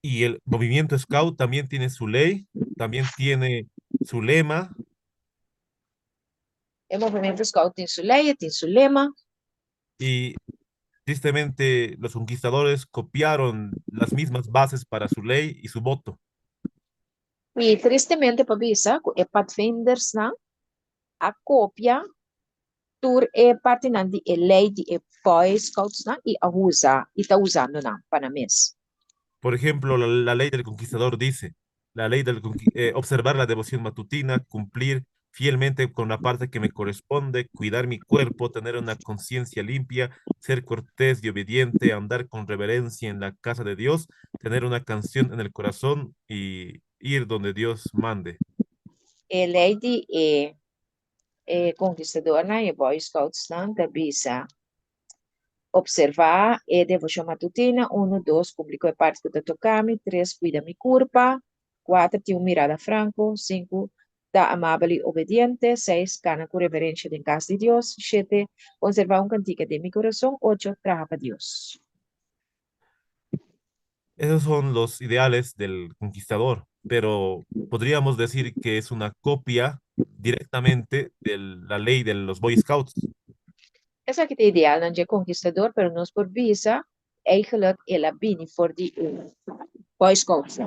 Y el movimiento scout también tiene su ley, también tiene su lema O movimento Scout tem sua lei, tem seu lema. y tristemente los conquistadores copiaron las mismas bases para su ley y su voto. E tristemente, para bisa, o Pathfinders a cópia tur parte de lei de Boy Scouts e a usa, e está usando para mês. Por ejemplo, la ley del conquistador dice, la ley del observar la devoción matutina, cumplir fielmente con la parte que me corresponde, cuidar mi cuerpo, tener una conciencia limpia, ser cortés y obediente, andar con reverencia en la casa de Dios, tener una canción en el corazón y ir donde Dios mande. A lei de conquistador e Boy Scouts da bisa. Observar a devoção matutina, 1, 2, cumprir a parte que tocami, 3, cuida mi curpa, 4, ter mirada franco, 5, da amável e obediente, 6, cana com reverência em casa de Deus, 7, conservar cantiga de mi coração, 8, trabaja para Deus. Esos son los ideales del conquistador, pero podríamos decir que es una copia directamente de la ley de los Boy Scouts. Essa aqui é ideal, não é conquistador, pero nós por visa, eigenlijk ela bini voor die Boy Scouts.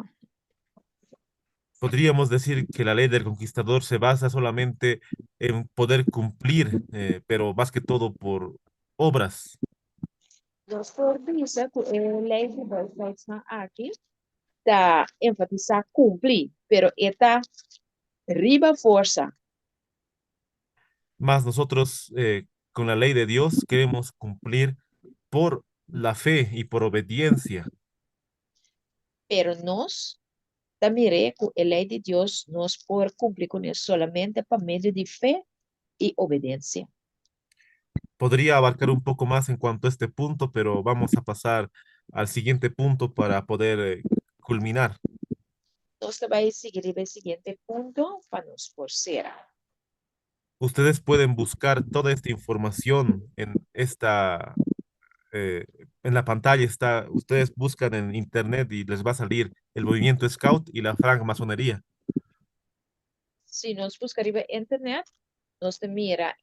Podríamos decir que la ley del conquistador se basa solamente en poder cumplir, pero más que todo por obras. Nós por visa, a lei de Boy Scouts aqui, está enfatizar cumprir, pero esta riba força. Más nosotros, con la ley de Dios, queremos cumplir por la fe y por obediencia. Pero nós também que a lei de Deus nós por cumprir com isso solamente por meio de fé e obediência. Podría abarcar un poco más en cuanto a este punto, pero vamos a pasar al siguiente punto para poder culminar. Nós também seguir o seguinte ponto para nos forçar. Ustedes pueden buscar toda esta información eh, en la pantalla está, ustedes buscan en internet y les va a salir el movimiento Scout y la francmasonería. Se nós buscarmos na internet, nós te mira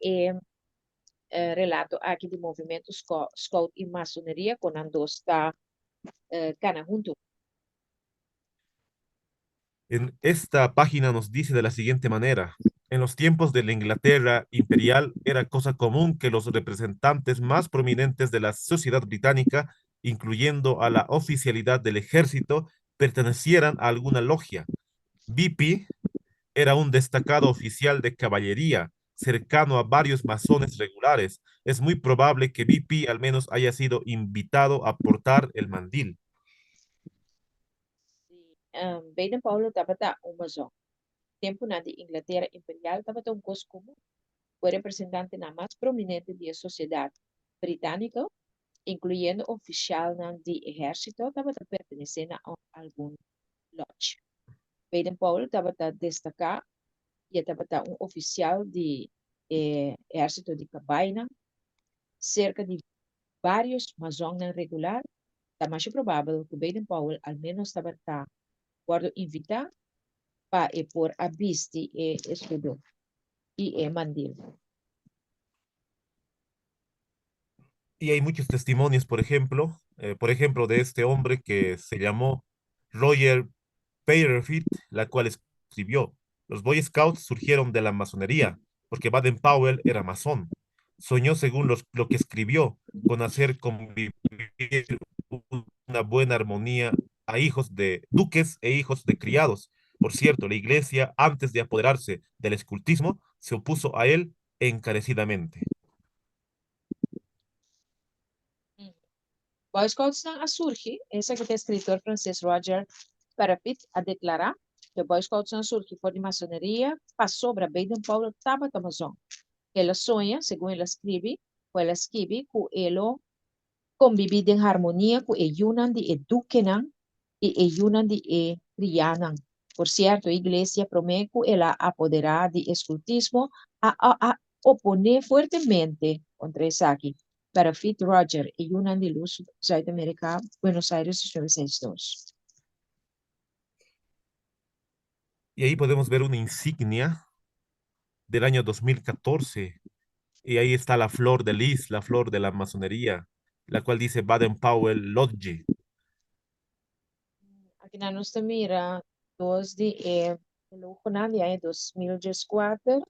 relato aqui do movimento Scout e maçonaria, quando nós está cana junto. En esta página nos dice de la siguiente manera: en los tiempos de la Inglaterra imperial era cosa común que los representantes más prominentes de la sociedad británica, incluyendo a la oficialidad del ejército, pertenecieran a alguna logia. BP era un destacado oficial de caballería, cercano a varios masones regulares. Es muy probable que BP al menos haya sido invitado a portar el mandil. Baden Powell estava uma maçom. Tempo na de Inglaterra imperial estava um costume, o representante na mais prominente da sociedade britânica, incluyendo oficial de ejército, estava pertenecendo a algum lodge. Baden Powell estava destacar e estava oficial de ejército de Cabaina, cerca de vários masones regular, é mais provável que Baden Powell al menos estava guardo invitar para por a visti e estudo e mandil. Y hay muchos testimonios, por ejemplo, de este hombre que se llamó Roger Paterfield, la cual escribió: los Boy Scouts surgieron de la masonería, porque Baden-Powell era masón. Soñó, según lo que escribió, con hacer convivir una buena armonía a hijos de duques e hijos de criados. Por cierto, la iglesia, antes de apoderarse del escultismo, se opuso a él encarecidamente. Boy Scouts não a surge, esse que o escritor francês Roger Parapet a declarar que Boy Scouts não surge por de maçonaria, passou para Baden Powell estava da Amazon. Ela sonha, segundo ela escreve que ela convive em harmonia com o Yunan de Eduquenan e o Yunan de Crianan. Por certo, a igreja promete que ela apoderar de escultismo a oponer fortemente contra isso aqui. Para Fit Roger e Yunan de Luz, Zuid-Amerika, Buenos Aires, 1902. Y ahí podemos ver una insignia del año 2014. Y ahí está la flor de lis, la flor de la masonería, la cual dice Baden-Powell Lodge. Aqui na nossa mira, 2 de lujo na dia 2014,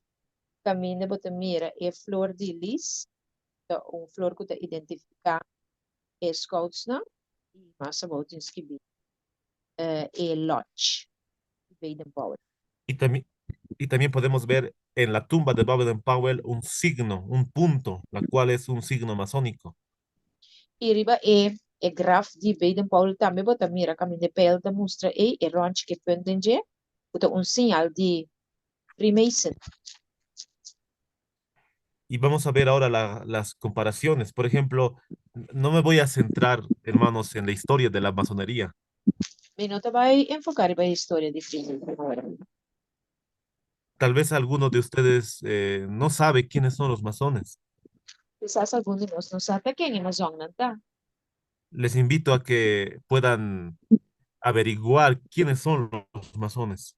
caminho bota mira é flor de lis, um flor que te identificar é scouts na e massa bota inscrever é lodge, Baden Powell. Y también, y también podemos ver en la tumba de Baden-Powell un signo, un punto, la cual es un signo masónico. E riba é graf de Baden Powell também bota mira caminho de pele demonstra é ranch que pendenje, bota um sinal de Freemason. Y vamos a ver ahora las comparaciones. Por ejemplo, no me voy a centrar, hermanos, en la historia de la masonería. Me nota vai enfocar a história de Freemason. Tal vez alguno de ustedes no sabe quiénes son los masones. Quizás algum de nós não sabe quem é Mazong não tá. Les invito a que puedan averiguar quiénes son los masones.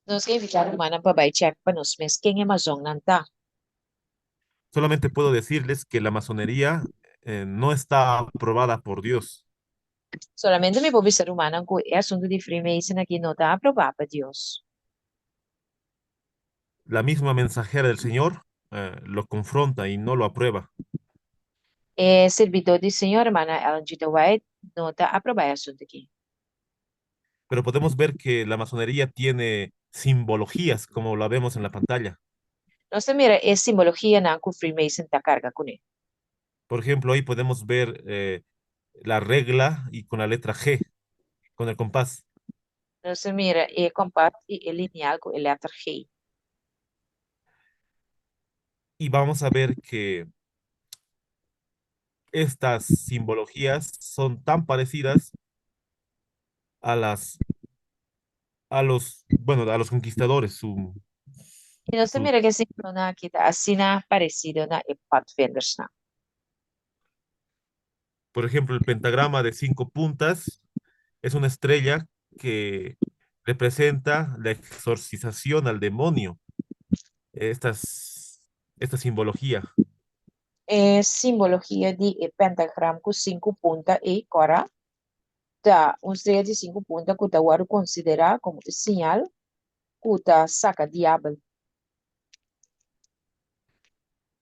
Nós que evitar humana para vai check para nós mes quem é Mazong não tá. Solamente puedo decirles que la masonería no está aprobada por Dios. Solamente me vou ser humana com é assunto de Freemason aqui não tá aprovado para Deus. La misma mensajera del Señor lo confronta y no lo aprueba. É servidor do Senhor, hermana Ellen G. White, não tá aprovado assunto aqui. Pero podemos ver que la masonería tiene simbologías, como la vemos en la pantalla. Nós mira é simbologia na que Freemason tá carga com ele. Por ejemplo, ahí podemos ver la regla y con la letra G, con el compás. Nós mira é compacto e é lineal com a letra G. Y vamos a ver que estas simbologías son tan parecidas a a los conquistadores. Y no se Su- mira que siempre na kita así na parecido na e Pathfinders na. por ejemplo, el pentagrama de 5 puntas es una estrella que representa la exorcización al demonio. Esta simbología. Simbología de e pentagram con 5 puntas e cora. Da un estrella de 5 puntas que ta waru considera como señal que ta saca diablo.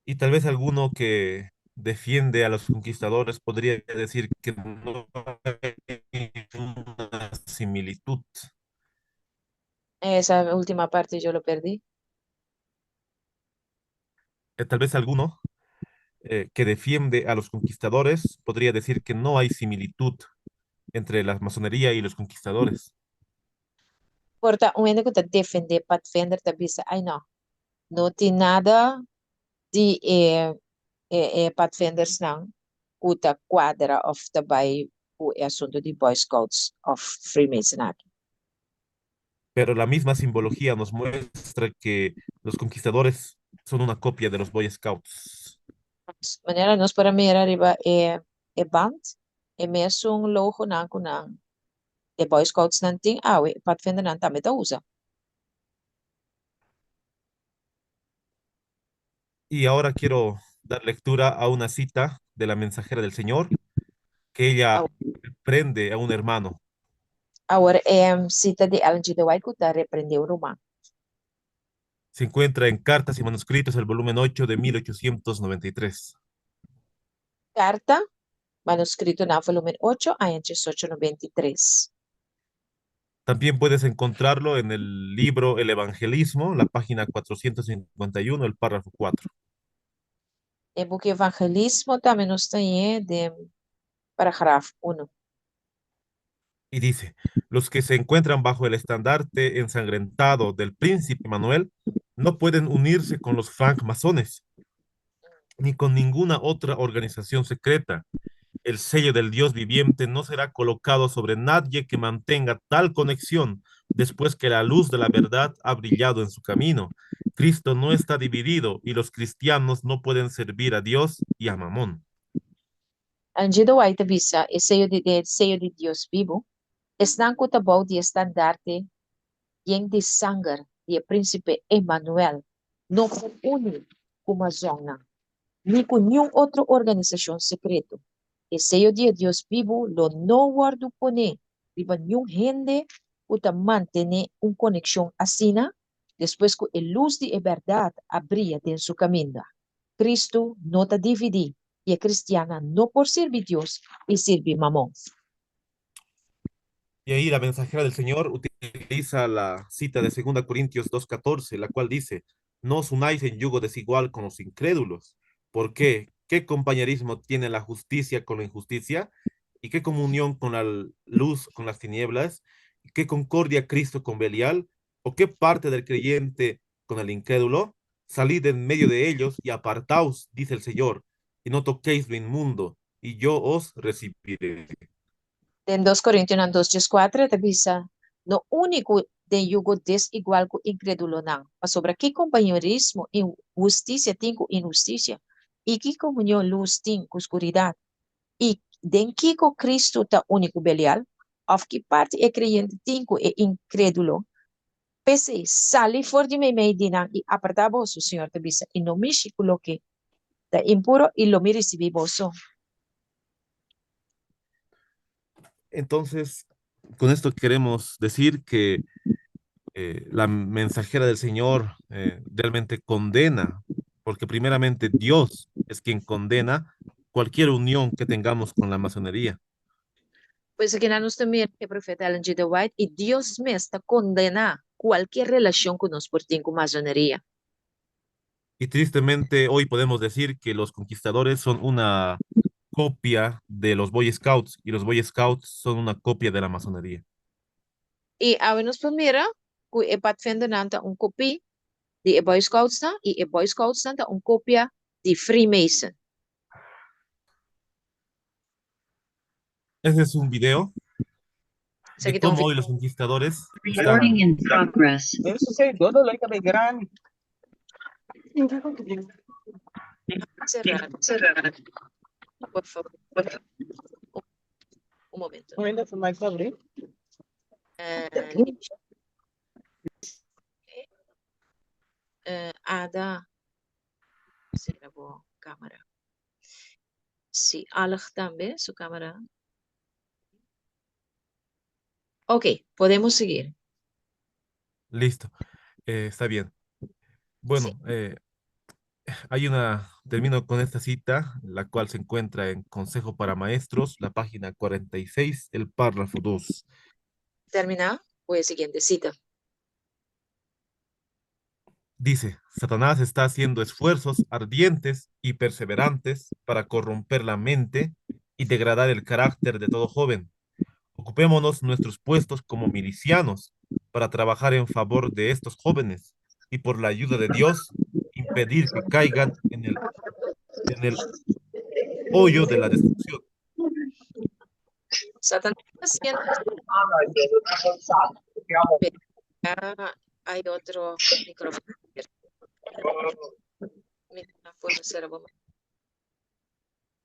Y tal vez alguno que defiende a los conquistadores podría decir que no hay una similitud. Esa última parte yo lo perdí. Tal vez alguno que defiende a los conquistadores podría decir que no hay similitud entre la masonería y los conquistadores. Porta, un ene que ta defende Pathfinder ta bisa, ay no, no tiene nada de Pathfinders nang kuta quadra of tabay o asunto de Boy Scouts of Freemason aqui. Pero la misma simbología nos muestra que los conquistadores son una copia de los Boy Scouts. Manera nos para mira arriba band, mesmo um logo nang kunang Boy Scouts nang ting awe, Pathfinder nang tamit usa. Y ahora quiero dar lectura a una cita de la mensajera del Señor que ella prende a un hermano. Our cita de Ellen G. de White kuta reprendeu Roma. Se encuentra en Cartas y Manuscritos, el volumen 8 de 1893. Carta, manuscrito na volumen 8, ayan 1893. También puedes encontrarlo en el libro El Evangelismo, la página 451, el párrafo 4. E book Evangelismo também nos tem de parágrafo 1. Y dice, los que se encuentran bajo el estandarte ensangrentado del príncipe Manuel no pueden unirse con los francmasones ni con ninguna otra organización secreta. El sello del Dios viviente no será colocado sobre nadie que mantenga tal conexión después que la luz de la verdad ha brillado en su camino. Cristo no está dividido y los cristianos no pueden servir a Dios y a Mamón. Andido White visa e sello de Deus vivo, estão cutabau de estandarte e de sangue de príncipe Emmanuel, não se une como a zona, nem com nenhuma outra organização secreta. E sello de Deus vivo lo não guardo pone, riba nenhum gente que mantém uma conexão assim, depois que a luz de verdade abria em seu caminho. Cristo não está dividido e a cristiana não por servir Deus e servir mamão. Y ahí la mensajera del Señor utiliza la cita de 2 Corintios 2:14, la cual dice, no os unáis en yugo desigual con los incrédulos. ¿Por qué? ¿Qué compañerismo tiene la justicia con la injusticia? ¿Y qué comunión con la luz con las tinieblas? ¿Y qué concordia Cristo con Belial? ¿O qué parte del creyente con el incrédulo? Salid en medio de ellos y apartaos, dice el Señor, y no toquéis lo inmundo, y yo os recibiré. Em 2 Coríntios 2:4, tabisa, no único de yugo desigual com incrédulo não, mas sobre que companheirismo e justiça tem com injustiça, e que comunhão luz tem com escuridade, e den que com Cristo está único belial, of que parte é crente tem com é incrédulo, pese sali for de meio dinang e apertar bolso, Senhor tabisa, e não mexe com o que está impuro e lo me recebi bolso. Entonces, con esto queremos decir que la mensajera del Señor realmente condena, porque primeramente Dios es quien condena cualquier unión que tengamos con la masonería. Pois aqui nós também é profeta Ellen G. White e Deus mesmo está condena qualquer relação que nós por ter com masoneria. Y tristemente hoy podemos decir que los conquistadores son una copia de los Boy Scouts y los Boy Scouts son una copia de la masonería. E a nós primeiro, que é Pathfinder nanta copia de Boy Scouts na e Boy Scouts nanta copia de Freemason. Este es un video Isso de aqui tem cómo hoy vídeo. los conquistadores Recording están in progress. Eso sí, todo lo hay que ver grande. Cerrar, por favor. Un momento. Ada, será boa cámara. Sí, Alej también, su cámara. Ok, podemos seguir. Listo. Está bien. Sí, Bueno, termino con esta cita, la cual se encuentra en Consejo para Maestros, la página 46, el párrafo 2. termina. Pues siguiente cita. Dice, Satanás está haciendo esfuerzos ardientes y perseverantes para corromper la mente y degradar el carácter de todo joven. Ocupémonos nuestros puestos como milicianos para trabajar en favor de estos jóvenes y por la ayuda de Dios impedir que caigan en el hoyo de la destrucción. Satanás está haciendo. Ah, hay otro micrófono. Micrófono servo.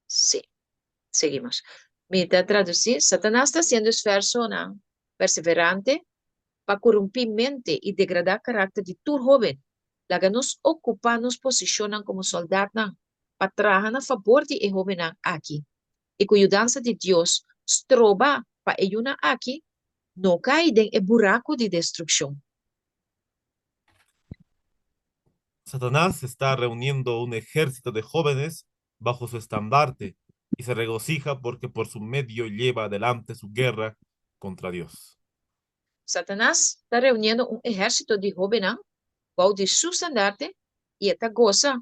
Sí, seguimos. Mira, traducir. Satanás está haciendo esfuerzo ¿no? Perseverante para corromper mente y degradar carácter de tu joven. La que nos ocupa, nos posiciona como soldados para trabajar a favor de el joven aquí. Y cuya danza de Dios stroba para ellos aquí, no cae en el buraco de destrucción. Satanás está reuniendo un ejército de jóvenes bajo su estandarte y se regocija porque por su medio lleva adelante su guerra contra Dios. Satanás está reuniendo un ejército de jóvenes bajo de su estandarte y esta goza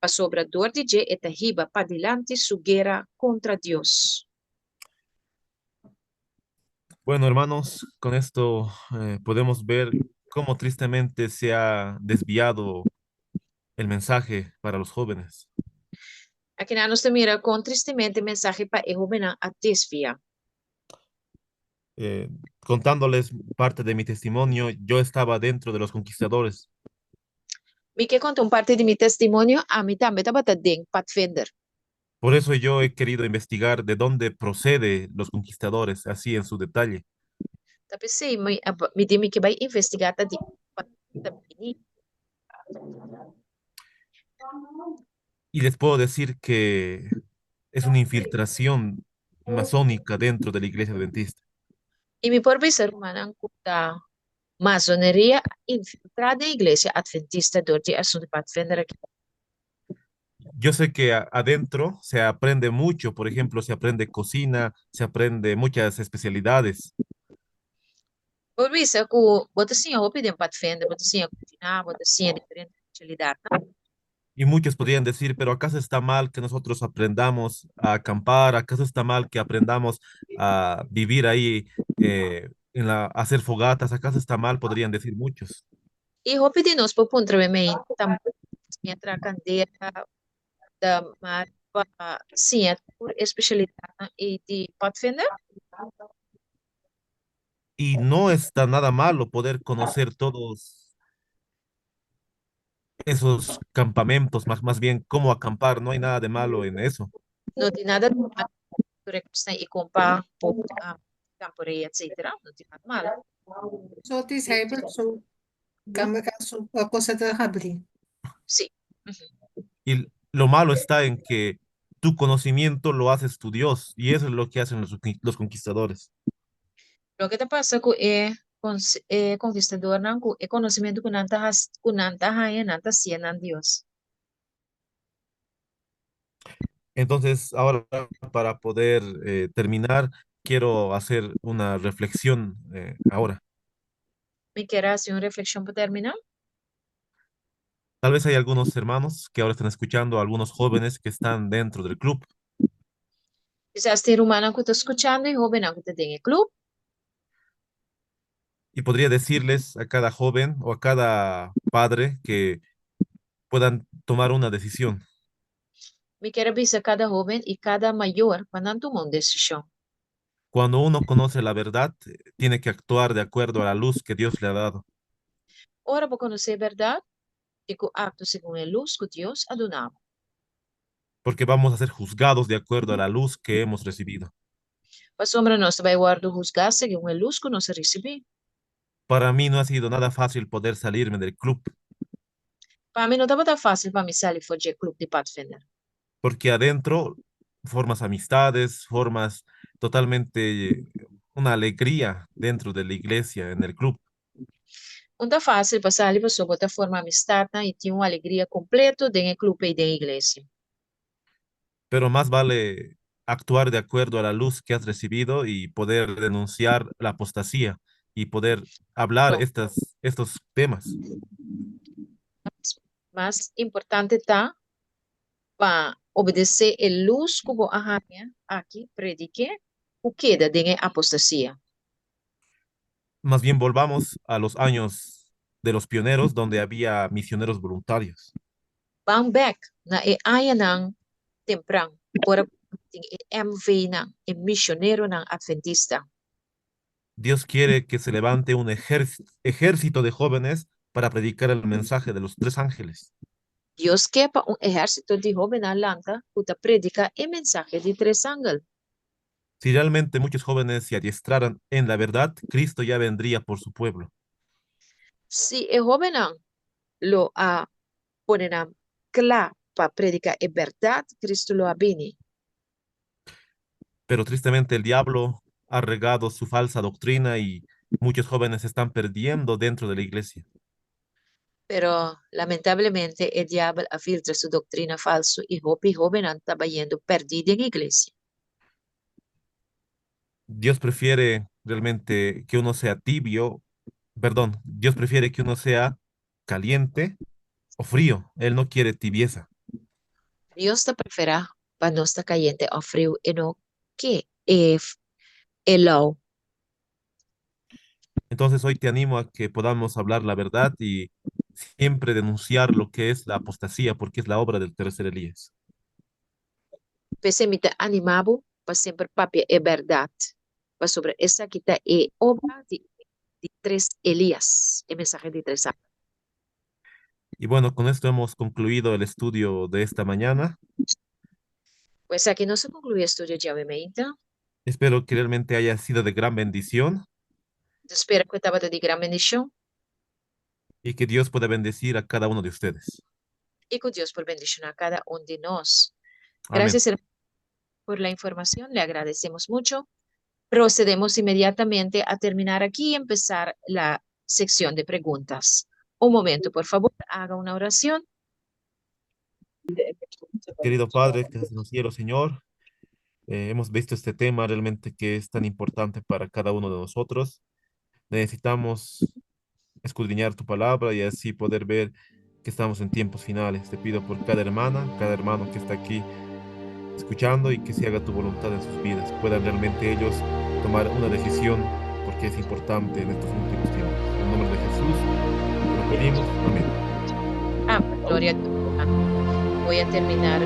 para sobrador de Dios esta riba para adelante su guerra contra Dios. Bueno, hermanos, con esto podemos ver cómo tristemente se ha desviado el mensaje para los jóvenes. Aquí nos mira con tristemente mensaje para el joven a desviar. Eh, Contándoles parte de mi testimonio, yo estaba dentro de los conquistadores. Me que contar un parte de mi testimonio, a mí también estaba den Pathfinder. Por eso yo he querido investigar de dónde procede los conquistadores, así en su detalle. Tapi sim, me dimi que vai investigar tá de Y les puedo decir que es una infiltración masónica dentro de la iglesia adventista. e me por ser humana da masoneria infiltrada na igreja adventista durante a de Pathfinder aqui. Yo sé que adentro se aprende mucho, por ejemplo, se aprende cocina, se aprende muchas especialidades. Por isso, que bota assim, eu pedi Pathfinder, bota assim, cozinhar, bota assim, diferente especialidade. Y muchos podrían decir, pero ¿acaso está mal que nosotros aprendamos a acampar? ¿Acaso está mal que aprendamos a vivir ahí a hacer fogatas? ¿Acaso está mal? Podrían decir muchos. E eu pedi nós por punto também, também entra a candeia da mar, sim, é por especialidade e de Pathfinder. Y no está nada malo poder conocer todos esos campamentos, más bien cómo acampar. No hay nada de malo en eso. Não tem nada de mal, e comprar por camporei, etc. Não tem nada mal. So het is heilig, zo kan me zo cosa te habli. Sim. Uhum. Y lo malo está en que tu conocimiento lo haces tu Dios. Y eso es lo que hacen los conquistadores. O que está passando com o conquistador, não, com o conhecimento que não está raia, não está sendo Deus. Entonces, ahora para poder terminar, quiero hacer una reflexión ahora. Me quer fazer uma reflexão para terminar? Tal vez hay algunos hermanos que ahora están escuchando, algunos jóvenes que están dentro del club Quizás ter humano que está escutando e jovem que está dentro do clube. y podría decirles a cada joven o a cada padre que puedan tomar una decisión. Me quer avisar cada jovem e cada maior para não tomar uma decisão. Cuando uno conoce la verdad, tiene que actuar de acuerdo a la luz que Dios le ha dado. Ora para conhecer a verdade, e ku acto segundo a luz que Deus adunava. porque vamos a ser juzgados de acuerdo a la luz que hemos recibido. Pa sombra nós vai guardo juzgar segundo a luz que nós recebi. Para mí no ha sido nada fácil poder salirme del club, Para mim não estava tão fácil para me sair fora do clube de Pathfinder. porque adentro formas amistades, formas totalmente una alegría dentro de la iglesia, en el club. Não está fácil para sair para só botar formar amistade e ter uma alegria completa dentro do clube e dentro da igreja. Pero más vale actuar de acuerdo a la luz que has recibido y poder denunciar la apostasía y poder hablar Então, estos temas. mais importante está para obedecer a luz que vou arranhar aqui, predique, o que da dentro da apostasia. Más bien volvamos a los años de los pioneros donde había misioneros voluntarios. Bang back na e aya ng temprang, ora ting e MV ng e misionero ng Adventista. Dios quiere que se levante un ejército de jóvenes para predicar el mensaje de los tres ángeles. Dios quepa un ejército de joven alanta que predica el mensaje de tres ángeles. Si realmente muchos jóvenes se adiestraran en la verdad, Cristo ya vendría por su pueblo. Si el joven lo ponen claro para predicar la verdad, Cristo lo abini. Pero tristemente el diablo ha regado su falsa doctrina y muchos jóvenes se están perdiendo dentro de la iglesia. Pero lamentablemente el diablo filtra su doctrina falsa y joven está yendo perdido en la iglesia. Dios prefiere realmente que uno sea tibio, perdón, Dios prefiere que uno sea caliente o frío. Él no quiere tibieza. Dios te prefera para no estar caliente o frío y no que el Entonces hoy te animo a que podamos hablar la verdad y siempre denunciar lo que es la apostasía, porque es la obra del tercer Elías. Pese me animado para siempre papi é verdade. Para sobre essa que está é obra de tres Elías, el mensaje de tres ángeles. Y bueno, con esto hemos concluido el estudio de esta mañana. Pues aquí no se concluye el estudio de obviamente. Espero que realmente haya sido de gran bendición Espero que estaba de gran bendición y que Dios pueda bendecir a cada uno de ustedes. y que Dios por bendición a cada uno de nos. Amén. Gracias hermano, por la información, le agradecemos mucho. Procedemos inmediatamente a terminar aquí y empezar la sección de preguntas. Un momento, por favor, haga una oración. Querido Padre que estás en los cielos, Señor, hemos visto este tema realmente que es tan importante para cada uno de nosotros. Necesitamos escudriñar tu palabra y así poder ver que estamos en tiempos finales. Te pido por cada hermana, cada hermano que está aquí escuchando y que se haga tu voluntad en sus vidas. Puedan realmente ellos tomar una decisión porque es importante en estos últimos tiempos. En el nombre de Jesús, te lo pedimos. Amén. Gloria a Dios. Voy a terminar